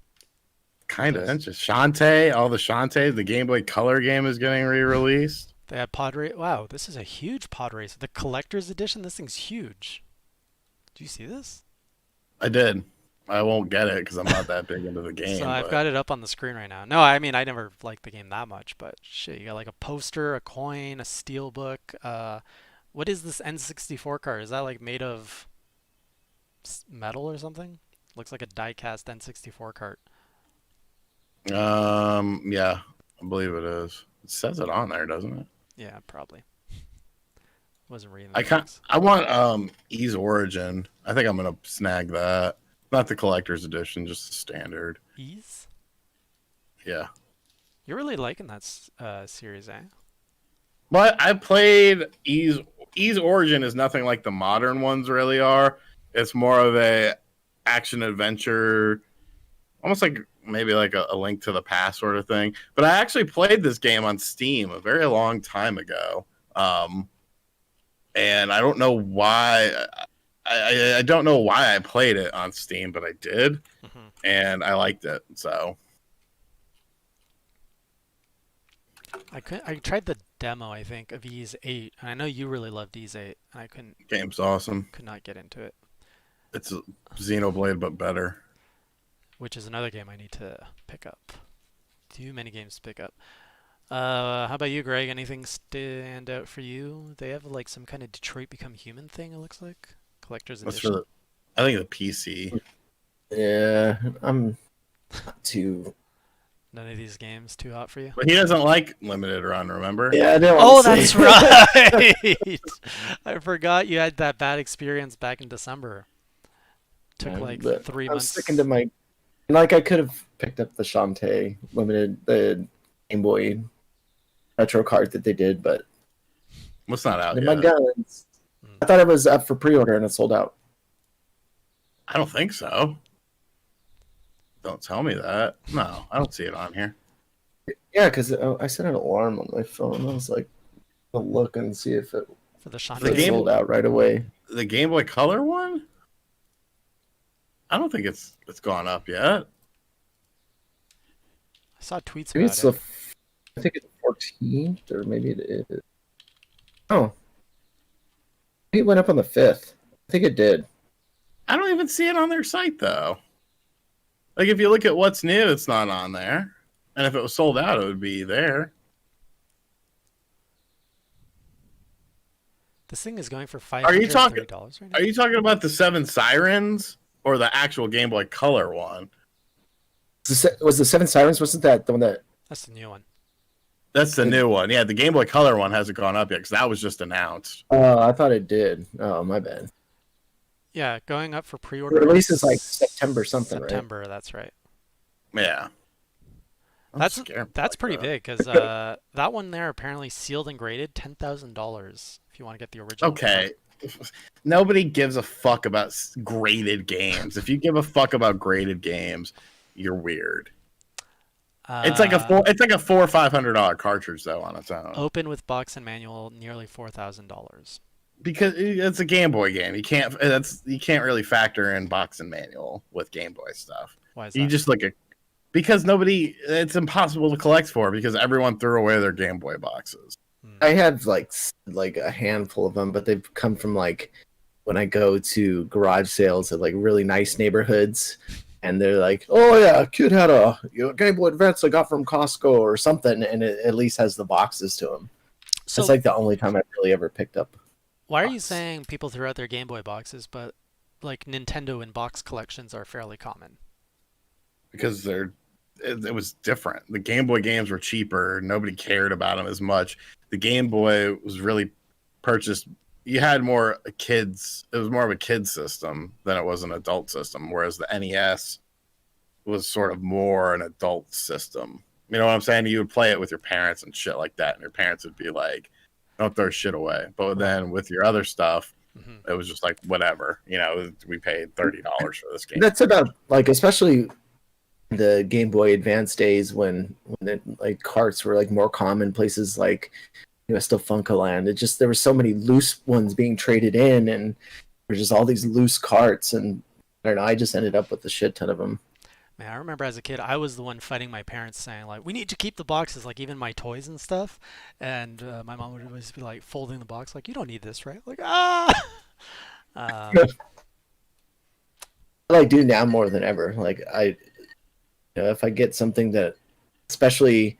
Kind of interesting. Shantae, all the Shantae, the Game Boy Color game is getting re-released. They had pod race. Wow, this is a huge pod race. The collector's edition. This thing's huge. Do you see this? I did. I won't get it because I'm not that big into the game. So I've but- got it up on the screen right now. No, I mean I never liked the game that much, but shit, you got like a poster, a coin, a steel book. What is this N64 card? Is that like made of metal or something? Looks like a die-cast N64 card. Yeah, I believe it is. It says it on there, doesn't it? Yeah, probably. Wasn't reading. I want Ease Origin. I think I'm gonna snag that. Not the collector's edition, just the standard. Ease. Yeah. You're really liking that series, eh? But I played Ease Origin is nothing like the modern ones really are. It's more of a action adventure, almost like maybe like a Link to the Past sort of thing. But I actually played this game on Steam a very long time ago. And I don't know why. I don't know why I played it on Steam, but I did, and I liked it. So I tried the demo, I think, of Ease 8, and I know you really loved Ease 8, and I game's awesome. could not get into it, It's a Xenoblade, but better. which is another game I need to pick up. Too many games to pick up. How about you, Greg? Anything stand out for you? They have like some kind of Detroit Become Human thing, it looks like. Collector's That's edition. for I think the PC. Yeah, I'm not too. None of these games too hot for you? But he doesn't like limited run, remember? Yeah, I didn't. Oh, want to that's say- right. I forgot you had that bad experience back in December. Took Yeah, like but 3 I'm months. sticking to my. Like I could have picked up the Shantae limited, the Game Boy retro card that they did, but What's not out in yet? my guns. I thought it was up for pre-order and it sold out. I don't think so. Don't tell me that. No, I don't see it on here. Yeah, because I set an alarm on my phone. I was like, I'll look and see if it For the if Shantae The it game- sold out right away. The Game Boy Color one? I don't think it's gone up yet. I saw tweets Maybe about it's it. I think it's 14th, or maybe it is. Oh, maybe it went up on the 5th. I think it did. I don't even see it on their site though. Like if you look at what's new, it's not on there. And if it was sold out, it would be there. This thing is going for Are you talking- $530 right now. Are you talking about the Seven Sirens or the actual Game Boy Color one? Was the Seven Sirens? Wasn't that the one that? That's the new one. That's the new one. Yeah, the Game Boy Color one hasn't gone up yet because that was just announced. Oh, I thought it did. Oh, my bad. Yeah, going up for pre-order. The release is like September something, right? September, that's right. Yeah. I'm That's scared that's like pretty that. big because that one there apparently sealed and graded $10,000 if you want to get the original. Okay. Nobody gives a fuck about graded games. If you give a fuck about graded games, you're weird. It's like a $400 or $500 cartridge though on its own. Open with box and manual, nearly $4,000. Because it's a Game Boy game. You can't really factor in box and manual with Game Boy stuff. Why is You that? just look at because it's impossible to collect for because everyone threw away their Game Boy boxes. I have like a handful of them, but they've come from like when I go to garage sales at like really nice neighborhoods, and they're like, "Oh yeah, a kid had a Game Boy Advance I got from Costco or something," and it at least has the boxes to them. So It's like the only time I've really ever picked up. why are you box. saying people threw out their Game Boy boxes, but like Nintendo and box collections are fairly common? Because it was different. The Game Boy games were cheaper. Nobody cared about them as much. The Game Boy was really purchased. You had more kids. It was more of a kid system than it was an adult system. Whereas the NES was sort of more an adult system. You know what I'm saying? You would play it with your parents and shit like that, and your parents would be like, "Don't throw shit away." But then with your other stuff, Mhm. it was just like whatever. You know, we paid $30 for this game. That's about like especially the Game Boy Advance days when like carts were like more common places like still Funkaland. It just there were so many loose ones being traded in, and there's just all these loose carts, and I don't know. I just ended up with a shit ton of them. Man, I remember as a kid, I was the one fighting my parents, saying like, "We need to keep the boxes, like even my toys and stuff." And my mom would always be like folding the box, like, "You don't need this, right?" Like, ah. Um, I like do now more than ever. Like if I get something that, especially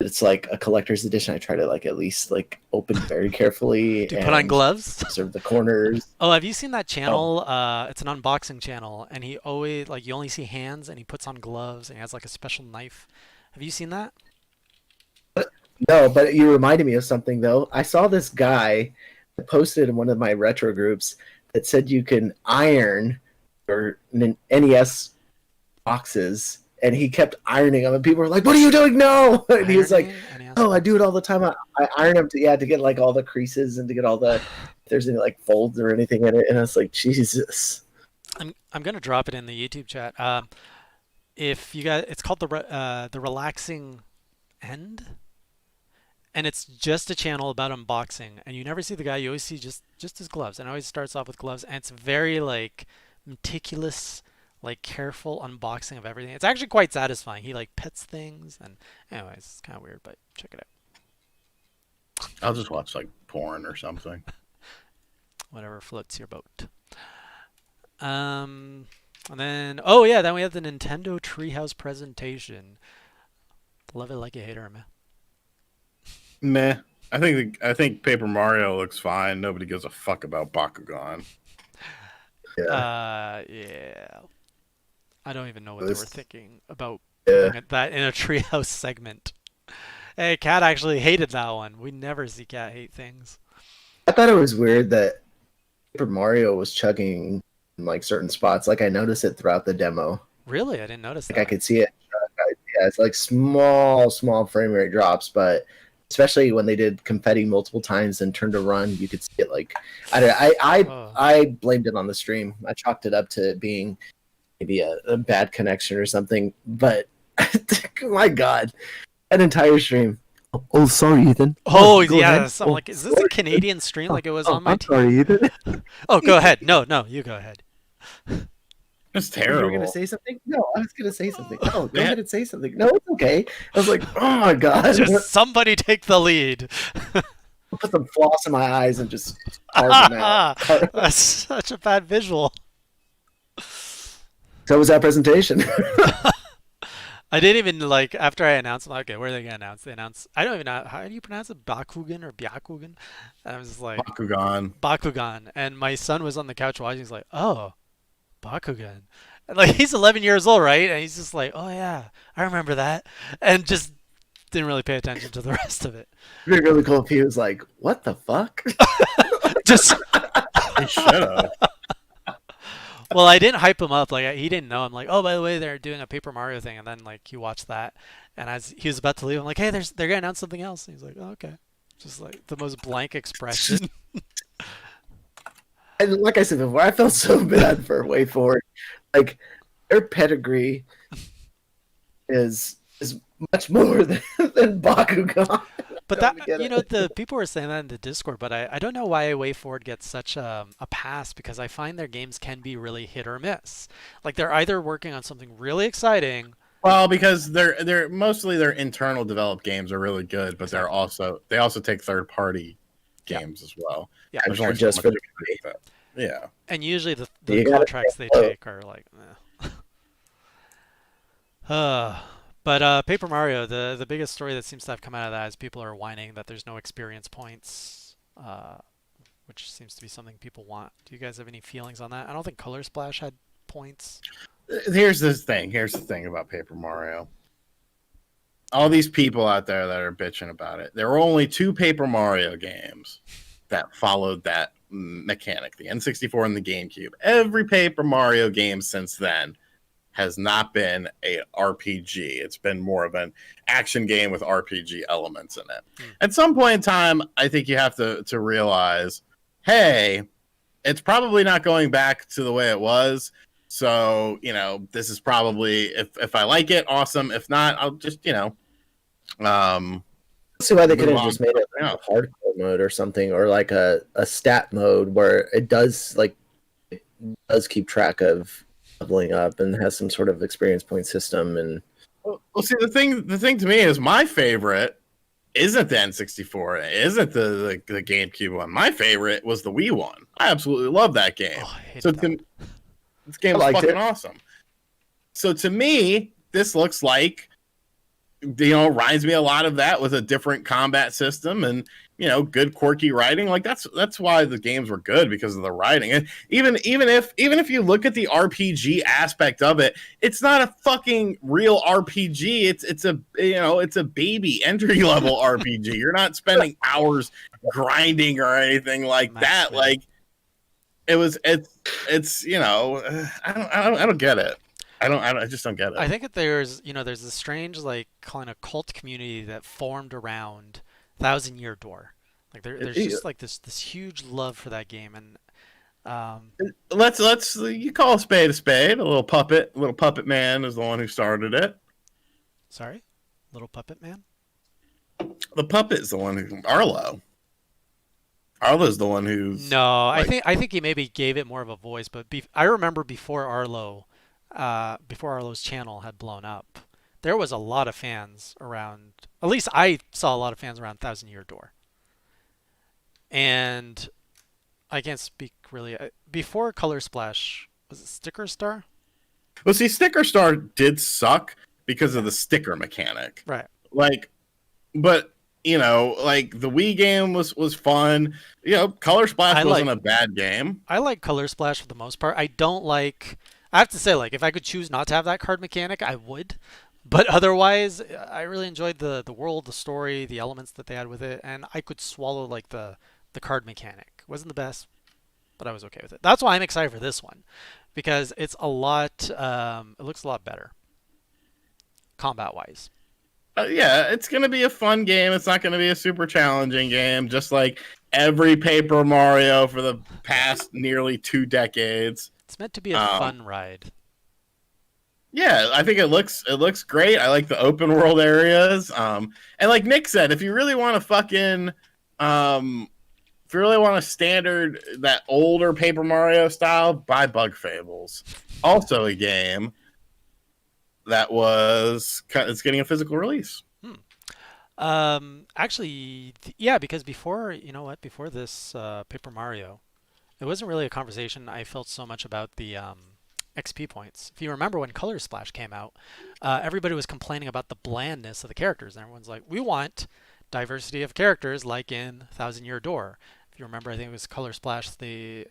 it's like a collector's edition, I try to like at least like open very carefully. do you put on and gloves? Observe the corners. Oh, have you seen that channel? It's an unboxing channel, and he always like you only see hands, and he puts on gloves, and he has like a special knife. Have you seen that? No, but you reminded me of something though. I saw this guy that posted in one of my retro groups that said you can iron your NES boxes, and he kept ironing them, and people were like, "What are you doing?" No, and he was like, Ironing, and he has- "Oh, I do it all the time. I iron them to get like all the creases and to get all the if there's any like folds or anything in it." And I was like, Jesus. I'm gonna drop it in the YouTube chat. If you guys, it's called the Relaxing End, and it's just a channel about unboxing, and you never see the guy. You always see just his gloves, and it always starts off with gloves, and it's very like meticulous, like careful unboxing of everything. It's actually quite satisfying. He like pets things, and anyways, it's kind of weird, but check it out. I'll just watch like porn or something. Whatever floats your boat. And then then we have the Nintendo Treehouse presentation. Love it like you hate it, man. Meh. I think Paper Mario looks fine. Nobody gives a fuck about Bakugan. Yeah. I don't even know what they were This- thinking about Yeah. putting that in a Treehouse segment. Hey, Cat actually hated that one. We never see Cat hate things. I thought it was weird that Paper Mario was chugging in like certain spots. Like I noticed it throughout the demo. Really? I didn't notice Like that. I could see it. Yeah, it's like small frame rate drops, but especially when they did confetti multiple times and turned to run, you could see it. Like Oh. I blamed it on the stream. I chalked it up to it being maybe a bad connection or something. But my god, an entire stream. Oh, sorry, Ethan. Oh, go yes. ahead. I'm like, is this a Canadian stream like it was on my I'm TV? sorry, Ethan. Oh, go ahead. No, you go ahead. It's You were terrible. gonna say something? No, I was gonna say something. No, go Yeah. ahead and say something. No, it's okay. I was like, oh my god. Just somebody take the lead. Put some floss in my eyes and just carve them out. That's such a bad visual. So was that presentation. I didn't even like after I announced. I'm like, okay, where are they gonna announce? They announced. I don't even know how do you pronounce it, Bakugan or Byakugan. And I was just like Bakugan, and my son was on the couch watching. He's like, oh, Bakugan. And like he's 11 years old, right? And he's just like, oh yeah, I remember that, and just didn't really pay attention to the rest of it. It'd be really cool if he was like, what the fuck? Just They should have. well, I didn't hype him up. Like he didn't know. I'm like, oh, by the way, they're doing a Paper Mario thing, and then like he watched that, and as he was about to leave, I'm like, hey, they're gonna announce something else. And he's like, oh, okay, just like the most blank expression. And like I said before, I felt so bad for Way Forward. Like their pedigree is much more than Bakugan. But that the people were saying that in the Discord, but I don't know why Way Forward gets such a pass, because I find their games can be really hit or miss. Like they're either working on something really exciting. Well, because they're mostly their internal developed games are really good, but they also take third party games as well. Yeah, There's only just so for much the you can do with that. Yeah. and usually the You gotta- contracts they take are like, But Paper Mario, the biggest story that seems to have come out of that is people are whining that there's no experience points, which seems to be something people want. Do you guys have any feelings on that? I don't think Color Splash had points. Here's the thing about Paper Mario. All these people out there that are bitching about it. There were only 2 Paper Mario games that followed that mechanic, the N64 and the GameCube. Every Paper Mario game since then has not been a RPG. It's been more of an action game with RPG elements in it. At some point in time, I think you have to realize, hey, it's probably not going back to the way it was. So, this is probably, if I like it, awesome. If not, I'll just, See why they could move have on. just made it like a hardcore mode or something, or like a stat mode where it does keep track of leveling up and has some sort of experience point system. And Well, see, the thing to me is my favorite isn't the N64, it isn't the GameCube one. My favorite was the Wii one. I absolutely love that game. Oh, I hated So that. this game I is liked fucking it. awesome. So to me, this looks like, reminds me a lot of that with a different combat system and good quirky writing. Like that's why the games were good, because of the writing. And even if you look at the RPG aspect of it, it's not a fucking real RPG. It's a baby entry level RPG. You're not spending hours grinding or anything like that. Maximum. Like it's I don't get it. I just don't get it. I think that there's this strange like kind of cult community that formed around Thousand Year Door. Like there's just like this huge love for that game, and Let's you call a spade a spade. A little puppet man is the one who started it. sorry, Little Puppet Man. The puppet is the one who Arlo's the one who's No, like- I think he maybe gave it more of a voice, but I remember before Arlo's channel had blown up, there was a lot of fans around. At least I saw a lot of fans around Thousand Year Door. And I can't speak really. Before Color Splash, was it Sticker Star? Well, see, Sticker Star did suck because of the sticker mechanic. Right. But like the Wii game was fun. Color Splash wasn't a bad game. I like Color Splash for the most part. I don't like. I have to say, like, if I could choose not to have that card mechanic, I would. But otherwise, I really enjoyed the world, the story, the elements that they had with it, and I could swallow like the card mechanic. Wasn't the best, but I was okay with it. That's why I'm excited for this one, because it's a lot. It looks a lot better, combat-wise. Yeah, it's gonna be a fun game. It's not gonna be a super challenging game, just like every Paper Mario for the past nearly 2 decades. It's meant to be a fun ride. Yeah, I think it looks great. I like the open world areas. And like Nick said, if you really want to fucking if you really want a standard that older Paper Mario style, buy Bug Fables. Also a game that it's getting a physical release. Actually, yeah, because before, before this Paper Mario, it wasn't really a conversation I felt so much about the XP points. If you remember when Color Splash came out, everybody was complaining about the blandness of the characters, and everyone's like, we want diversity of characters like in Thousand Year Door. If you remember, I think it was Color Splash. You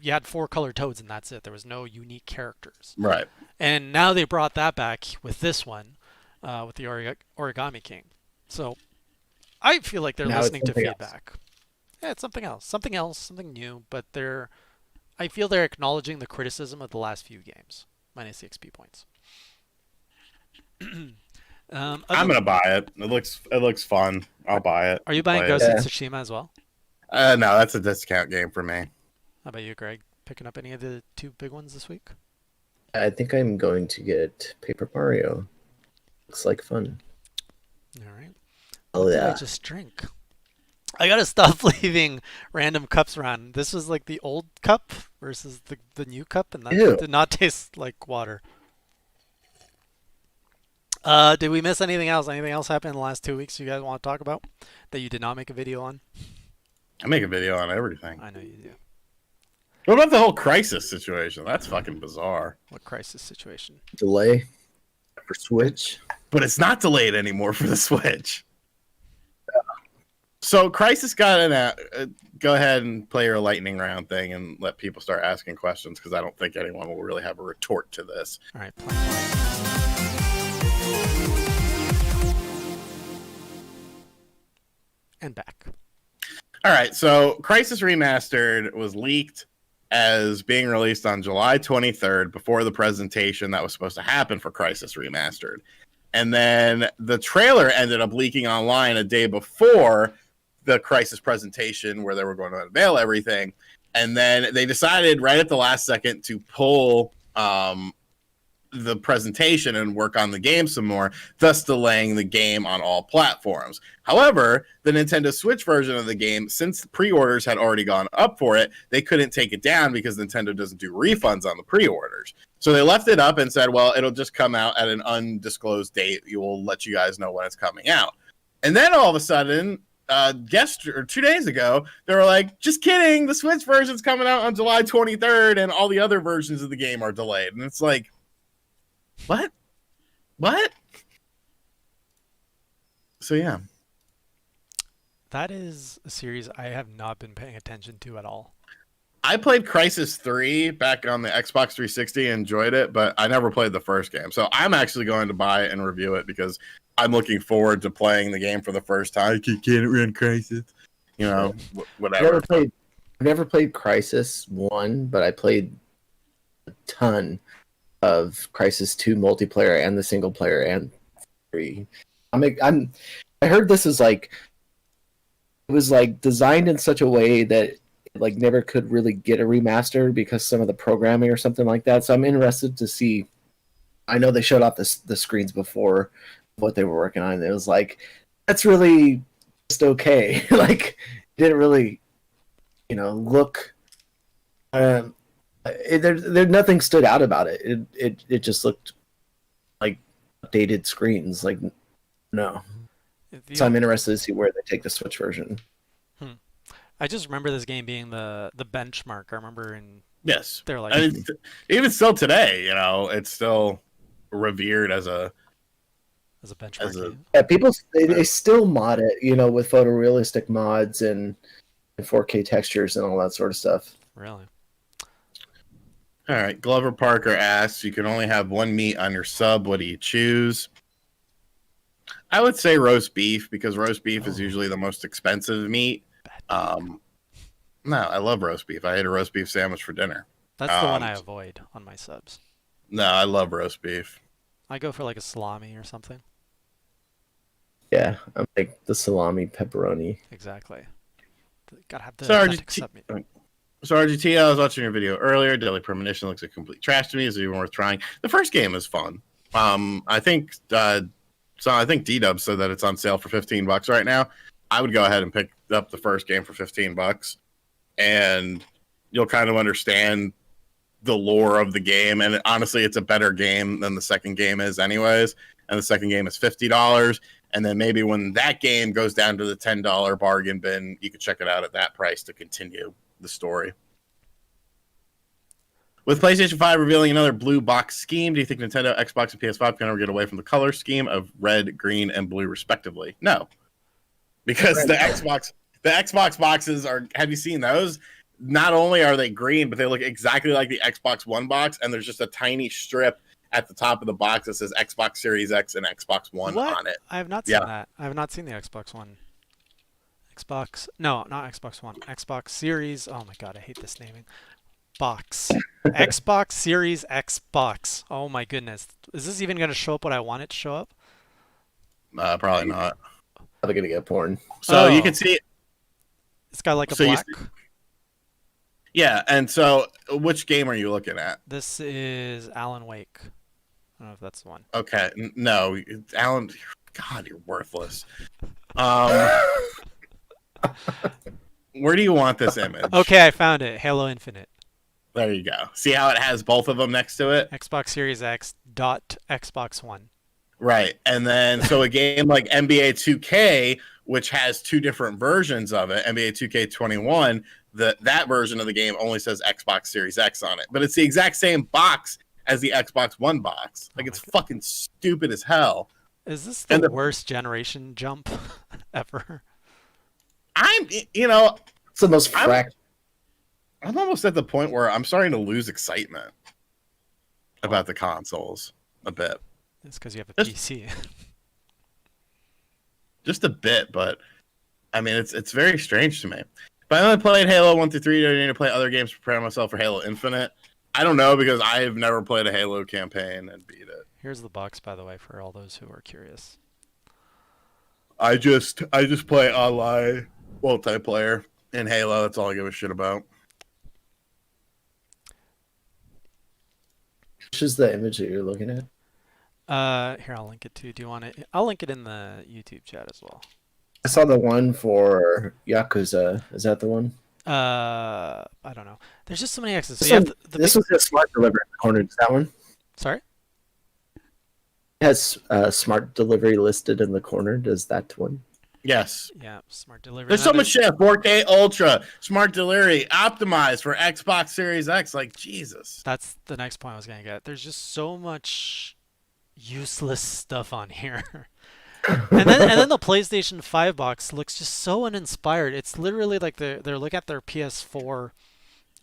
had 4 colored toads and that's it. There was no unique characters. Right. And now they brought that back with this one, with the Origami King. So I feel like they're Now it's listening to something else. feedback. Yeah, it's something else, something new. But I feel they're acknowledging the criticism of the last few games, minus the XP points. I'm gonna buy it. It looks fun. I'll buy it. Are you buying Play Ghost it. of Tsushima as well? No, that's a discount game for me. How about you, Greg? Picking up any of the 2 big ones this week? I think I'm going to get Paper Mario. Looks like fun. All right. Oh What did I yeah. just drink? I gotta stop leaving random cups around. This was like the old cup versus the new cup, and that Ew. did not taste like water. Did we miss anything else? Anything else happened in the last 2 weeks you guys want to talk about that you did not make a video on? I make a video on everything. I know you do. What about the whole crisis situation? That's fucking bizarre. What crisis situation? Delay for Switch. But it's not delayed anymore for the Switch. So Crisis got in. Go ahead and play your lightning round thing and let people start asking questions because I don't think anyone will really have a retort to this. All right. Plan. And back. All right, so Crisis Remastered was leaked as being released on July 23rd before the presentation that was supposed to happen for Crisis Remastered. And then the trailer ended up leaking online a day before the Crisis presentation where they were going to unveil everything. And then they decided right at the last second to pull the presentation and work on the game some more, thus delaying the game on all platforms. However, the Nintendo Switch version of the game, since the pre-orders had already gone up for it, they couldn't take it down because Nintendo doesn't do refunds on the pre-orders. So they left it up and said, well, it'll just come out at an undisclosed date. We will let you guys know when it's coming out. And then all of a sudden, 2 days ago, they were like, just kidding, the Switch version's coming out on July 23rd and all the other versions of the game are delayed. And it's like, what? So yeah. That is a series I have not been paying attention to at all. I played Crisis 3 back on the Xbox 360 and enjoyed it, but I never played the first game. So I'm actually going to buy it and review it because I'm looking forward to playing the game for the first time. I can't run Crisis. You know, whatever. I've never played Crisis 1, but I played a ton of Crisis 2 multiplayer and the single player and 3. I heard this is like, it was like designed in such a way that it like never could really get a remaster because some of the programming or something like that. So I'm interested to see. I know they showed off the screens before what they were working on. And it was like, that's really just okay. Like, it didn't really, look. There nothing stood out about it. It just looked like updated screens. Like, no. So I'm interested to see where they take the Switch version. I just remember this game being the benchmark. I remember Yes. they're like, And even still today, it's still revered as a benchmark game. Yeah, people they still mod it, with photorealistic mods and 4K textures and all that sort of stuff. Really? All right. Glover Parker asks, you can only have one meat on your sub. What do you choose? I would say roast beef because roast beef is usually the most expensive meat. No, I love roast beef. I ate a roast beef sandwich for dinner. That's the one I avoid on my subs. No, I love roast beef. I go for like a salami or something. Yeah, I'm like the salami pepperoni. Exactly. Gotta have the So authentic sub meat. So RGT, I was watching your video earlier. Deadly Premonition looks like complete trash to me. Is it even worth trying? The first game is fun. I think D-Dub said that it's on sale for $15 right now. I would go ahead and pick up the first game for $15, and you'll kind of understand the lore of the game. And honestly, it's a better game than the second game is anyways. And the second game is $50. And then maybe when that game goes down to the $10 bargain bin, you can check it out at that price to continue the story. With PlayStation 5 revealing another blue box scheme, do you think Nintendo, Xbox, and PS5 can ever get away from the color scheme of red, green, and blue respectively? No. Because the Xbox boxes are, have you seen those? Not only are they green, but they look exactly like the Xbox One box, and there's just a tiny strip at the top of the box that says Xbox Series X and Xbox One on it. I have not seen that. I have not seen the Xbox One. No, not Xbox One. Xbox Series. Oh my god, I hate this naming. Box. Xbox Series X box. Oh my goodness. Is this even going to show up what I want it to show up? Probably not. Probably gonna get porn. So you can see it's got like a black. Yeah, and so which game are you looking at? This is Alan Wake. I don't know if that's the one. Okay, no, Alan. God, you're worthless. Where do you want this image? Okay, I found it. Halo Infinite. There you go. See how it has both of them next to it? Xbox Series X dot Xbox One. Right. And then, so a game like NBA 2K, which has two different versions of it, NBA 2K21, that version of the game only says Xbox Series X on it. But it's the exact same box as the Xbox One box. Like, it's fucking stupid as hell. Is this the worst generation jump ever? It's the most fracked. I'm almost at the point where I'm starting to lose excitement about the consoles a bit. It's because you have a PC. Just a bit, but I mean, it's very strange to me. If I only played Halo 1 through 3, do I need to play other games to prepare myself for Halo Infinite? I don't know, because I have never played a Halo campaign and beat it. Here's the box, by the way, for all those who are curious. I just play online multiplayer in Halo. That's all I give a shit about. Which is the image that you're looking at? Here, I'll link it too. Do you want it? I'll link it in the YouTube chat as well. I saw the one for Yakuza. Is that the one? I don't know. There's just so many X's. So this was a smart delivery in the corner. Is that one? Sorry? It has smart delivery listed in the corner. Does that one? Yes. Yeah, smart delivery. There's so much shit. 4K Ultra, smart delivery, optimized for Xbox Series X. Like, Jesus. That's the next point I was going to get. There's just so much useless stuff on here. and then the PlayStation 5 box looks just so uninspired. It's literally like they're looking at their PS4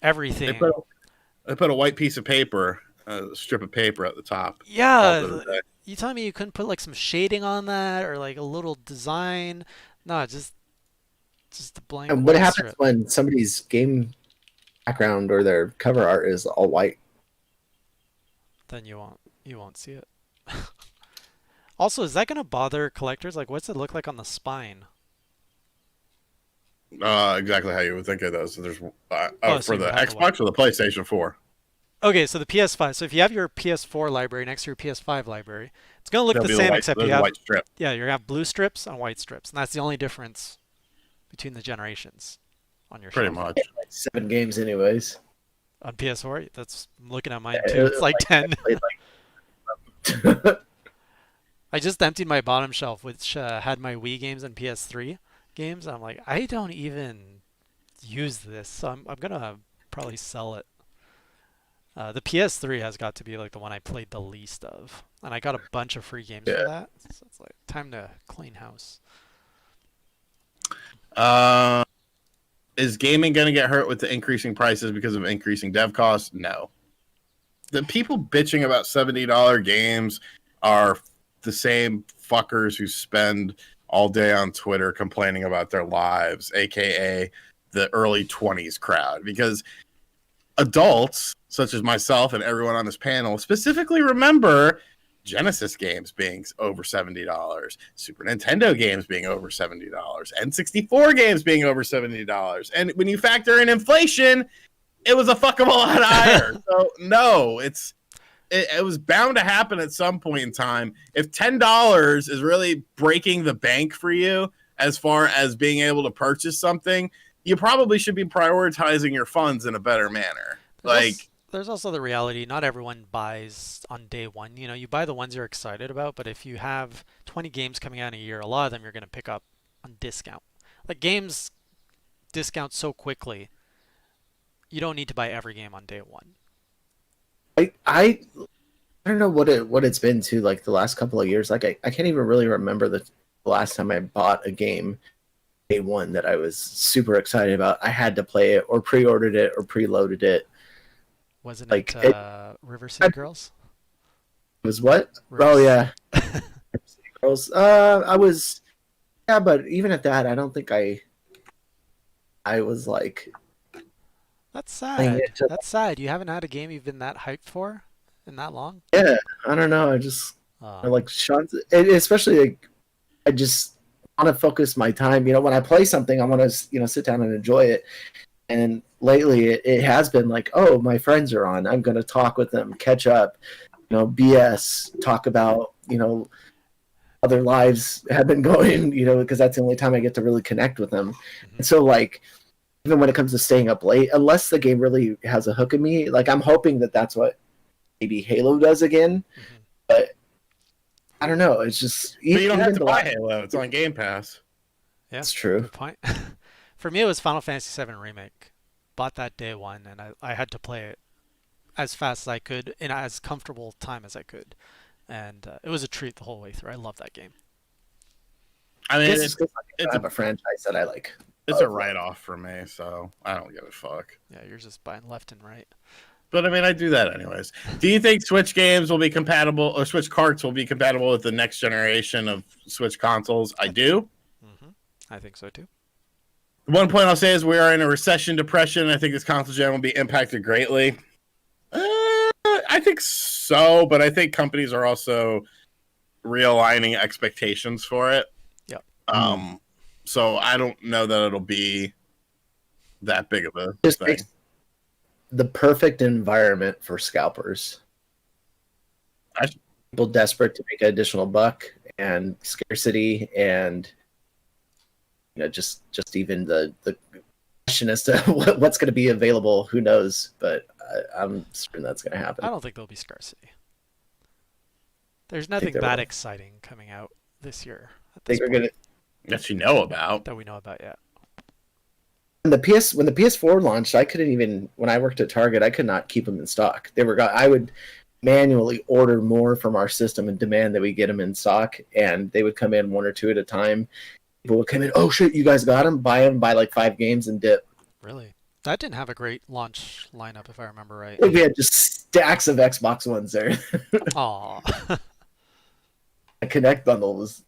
everything. They put a white piece of paper, a strip of paper at the top. Yeah. You telling me you couldn't put like some shading on that or like a little design? No, just a blank. And what happens when somebody's game background or their cover art is all white? Then you won't see it. Also, is that going to bother collectors? Like, what's it look like on the spine? Exactly how you would think it does. So there's for the Xbox or the PlayStation 4. Okay, so the PS5. So if you have your PS4 library next to your PS5 library, it's going to look the same, except you have white strip. Yeah, you're going to have blue strips and white strips, and that's the only difference between the generations on your pretty shelf. much. Like 7 games, anyways. On PS4, that's I'm looking at mine too. It's like 10. I just emptied my bottom shelf, which had my Wii games and PS3 games. I'm like, I don't even use this, so I'm gonna probably sell it. The PS3 has got to be like the one I played the least of, and I got a bunch of free games for that. So it's like time to clean house. Is gaming gonna get hurt with the increasing prices because of increasing dev costs? No. The people bitching about $70 games are the same fuckers who spend all day on Twitter complaining about their lives, aka the early 20s crowd, because adults such as myself and everyone on this panel specifically remember Genesis games being over $70, Super Nintendo games being over $70, N64 games being over $70. And when you factor in inflation, it was a fuck of a lot higher. So no, it was bound to happen at some point in time. If $10 is really breaking the bank for you as far as being able to purchase something, you probably should be prioritizing your funds in a better manner. There's also the reality, not everyone buys on day one. You know, you buy the ones you're excited about, but if you have 20 games coming out in a year, a lot of them you're going to pick up on discount. Like games discount so quickly, you don't need to buy every game on day one. I don't know what it's been to like the last couple of years. Like I can't even really remember the last time I bought a game day one that I was super excited about. I had to play it or pre-ordered it or preloaded it. Wasn't like it River City Girls? It was what? River Oh yeah, Girls. I was but even at that, I don't think I was like. That's sad. That's sad. You haven't had a game you've been that hyped for in that long? Yeah, I don't know. I just like Sean, especially like, I just want to focus my time. You know, when I play something, I want to sit down and enjoy it. And lately, it has been like, oh, my friends are on. I'm going to talk with them, catch up, BS, talk about how their lives have been going. Because that's the only time I get to really connect with them. Mm-hmm. And so like. Even when it comes to staying up late, unless the game really has a hook in me, like I'm hoping that that's what maybe Halo does again. Mm-hmm. But I don't know. It's just but you don't have to buy Halo; it's on Game Pass. Yeah, that's true. Good point. For me, it was Final Fantasy VII Remake. Bought that day one, and I had to play it as fast as I could in as comfortable time as I could, and it was a treat the whole way through. I love that game. I mean, it's a franchise that I like. It's a write-off for me, so I don't give a fuck. Yeah, you're just buying left and right. But I mean, I do that anyways. Do you think Switch games will be compatible, or Switch carts will be compatible with the next generation of Switch consoles? I do. Mm-hmm. I think so too. One point I'll say is we are in a recession depression. I think this console gen will be impacted greatly. I think so, but I think companies are also realigning expectations for it. Yep. So I don't know that it'll be that big of a Just thing. The perfect environment for scalpers. People desperate to make an additional buck, and scarcity, and just even the question as to what's going to be available. Who knows? But I'm certain that's going to happen. I don't think there'll be scarcity. There's nothing that exciting coming out this year. At this point. That you know about. That we know about yet. When the PS4 launched, I couldn't even, when I worked at Target, I could not keep them in stock. I would manually order more from our system and demand that we get them in stock, and they would come in one or two at a time. People would come in, oh shit, you guys got them? Buy like 5 games and dip. Really? That didn't have a great launch lineup, if I remember right. I think we had just stacks of Xbox Ones there. Aw. The Connect bundle was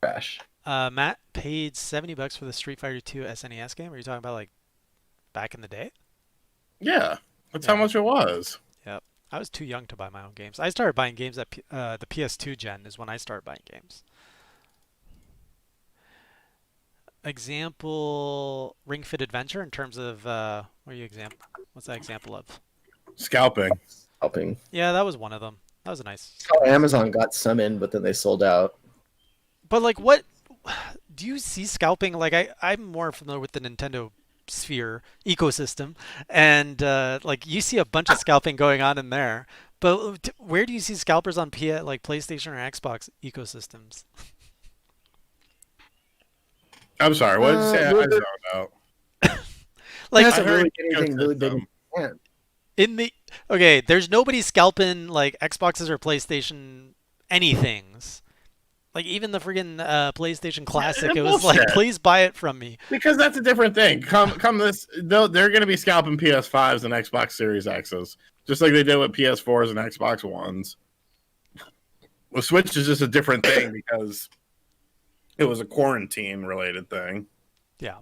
trash. Matt paid $70 for the Street Fighter 2 SNES game. Are you talking about like back in the day? Yeah, that's how much it was. Yep. I was too young to buy my own games. I started buying games at the PS2 gen is when I started buying games. Example, Ring Fit Adventure in terms of what's that example of? Scalping. Yeah, that was one of them. That was a nice. Oh, Amazon got some in, but then they sold out. But like, what do you see scalping? Like, I'm more familiar with the Nintendo Sphere ecosystem, and like you see a bunch of scalping going on in there. But where do you see scalpers on like PlayStation or Xbox ecosystems? I'm sorry. What did you say? I zoned out. Like, I heard anything really big. Okay, there's nobody scalping like Xboxes or PlayStation anythings. Like even the friggin' PlayStation Classic, it was like, please buy it from me. Because that's a different thing. Come this, they're going to be scalping PS5s and Xbox Series X's, just like they did with PS4s and Xbox Ones. The Switch is just a different thing because it was a quarantine-related thing. Yeah.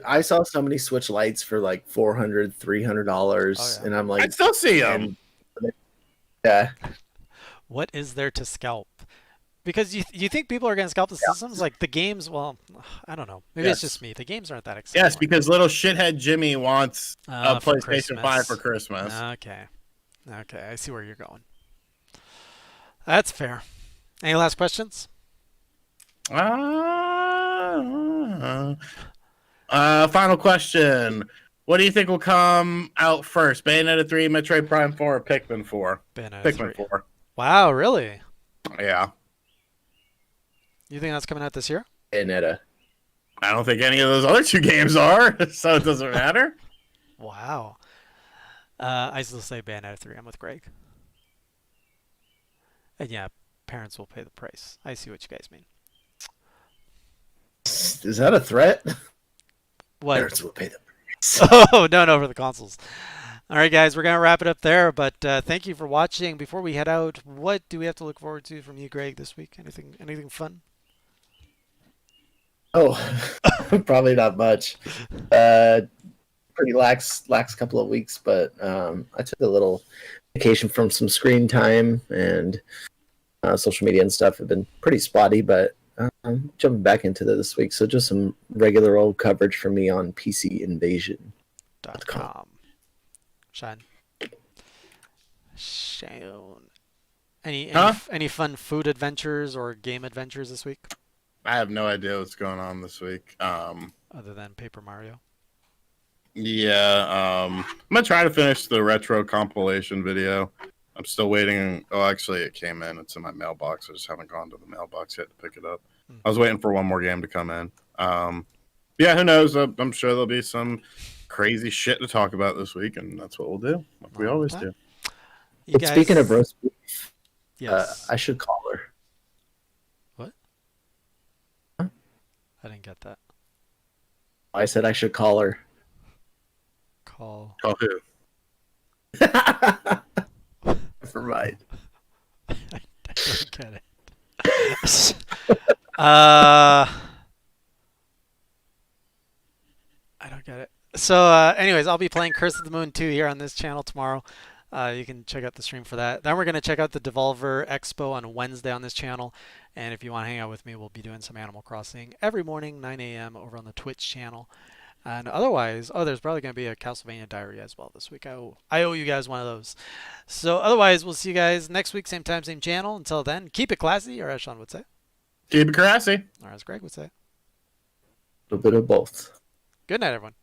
I saw so many Switch Lites for like $400, $300, and I'm like, I still see them. Yeah. What is there to scalp? Because you think people are going to scalp the systems? Like the games, well, I don't know. Maybe it's Yes. just me. The games aren't that exciting. Yes, because little shithead Jimmy wants a For PlayStation 5 for Christmas. Okay. Okay, I see where you're going. That's fair. Any last questions? Final question. What do you think will come out first? Bayonetta 3, Metroid Prime 4, or Pikmin 4? Bayonetta 3. Pikmin 4. Wow, really? Yeah. You think that's coming out this year? Bayonetta. I don't think any of those other two games are, so it doesn't matter. Wow. I still say Bayonetta 3. I'm with Greg. And yeah, parents will pay the price. I see what you guys mean. Is that a threat? What? Parents will pay the price. Oh, no, for the consoles. All right, guys, we're going to wrap it up there, but thank you for watching. Before we head out, what do we have to look forward to from you, Greg, this week? Anything fun? Oh, probably not much. Pretty lax couple of weeks, but I took a little vacation from some screen time, and social media and stuff have been pretty spotty, but I'm jumping back into this week. So just some regular old coverage for me on PCinvasion.com. Sean. Huh? Any fun food adventures or game adventures this week? I have no idea what's going on this week. Other than Paper Mario. Yeah, I'm gonna try to finish the retro compilation video. I'm still waiting. Oh, actually, it came in. It's in my mailbox. I just haven't gone to the mailbox yet to pick it up. I was waiting for one more game to come in. Yeah, who knows? I'm sure there'll be some crazy shit to talk about this week, and that's what we'll do, like we always do. But speaking of roast beef, yes. I should call her. What? Huh? I didn't get that. I said I should call her. Call who? Never mind. I don't get it. I don't get it. So, anyways, I'll be playing Curse of the Moon 2 here on this channel tomorrow. You can check out the stream for that. Then we're going to check out the Devolver Expo on Wednesday on this channel. And if you want to hang out with me, we'll be doing some Animal Crossing every morning, 9 a.m. over on the Twitch channel. And otherwise, there's probably going to be a Castlevania Diary as well this week. I owe you guys one of those. So otherwise, we'll see you guys next week, same time, same channel. Until then, keep it classy, or as Sean would say. Keep it classy. Or as Greg would say. A little bit of both. Good night, everyone.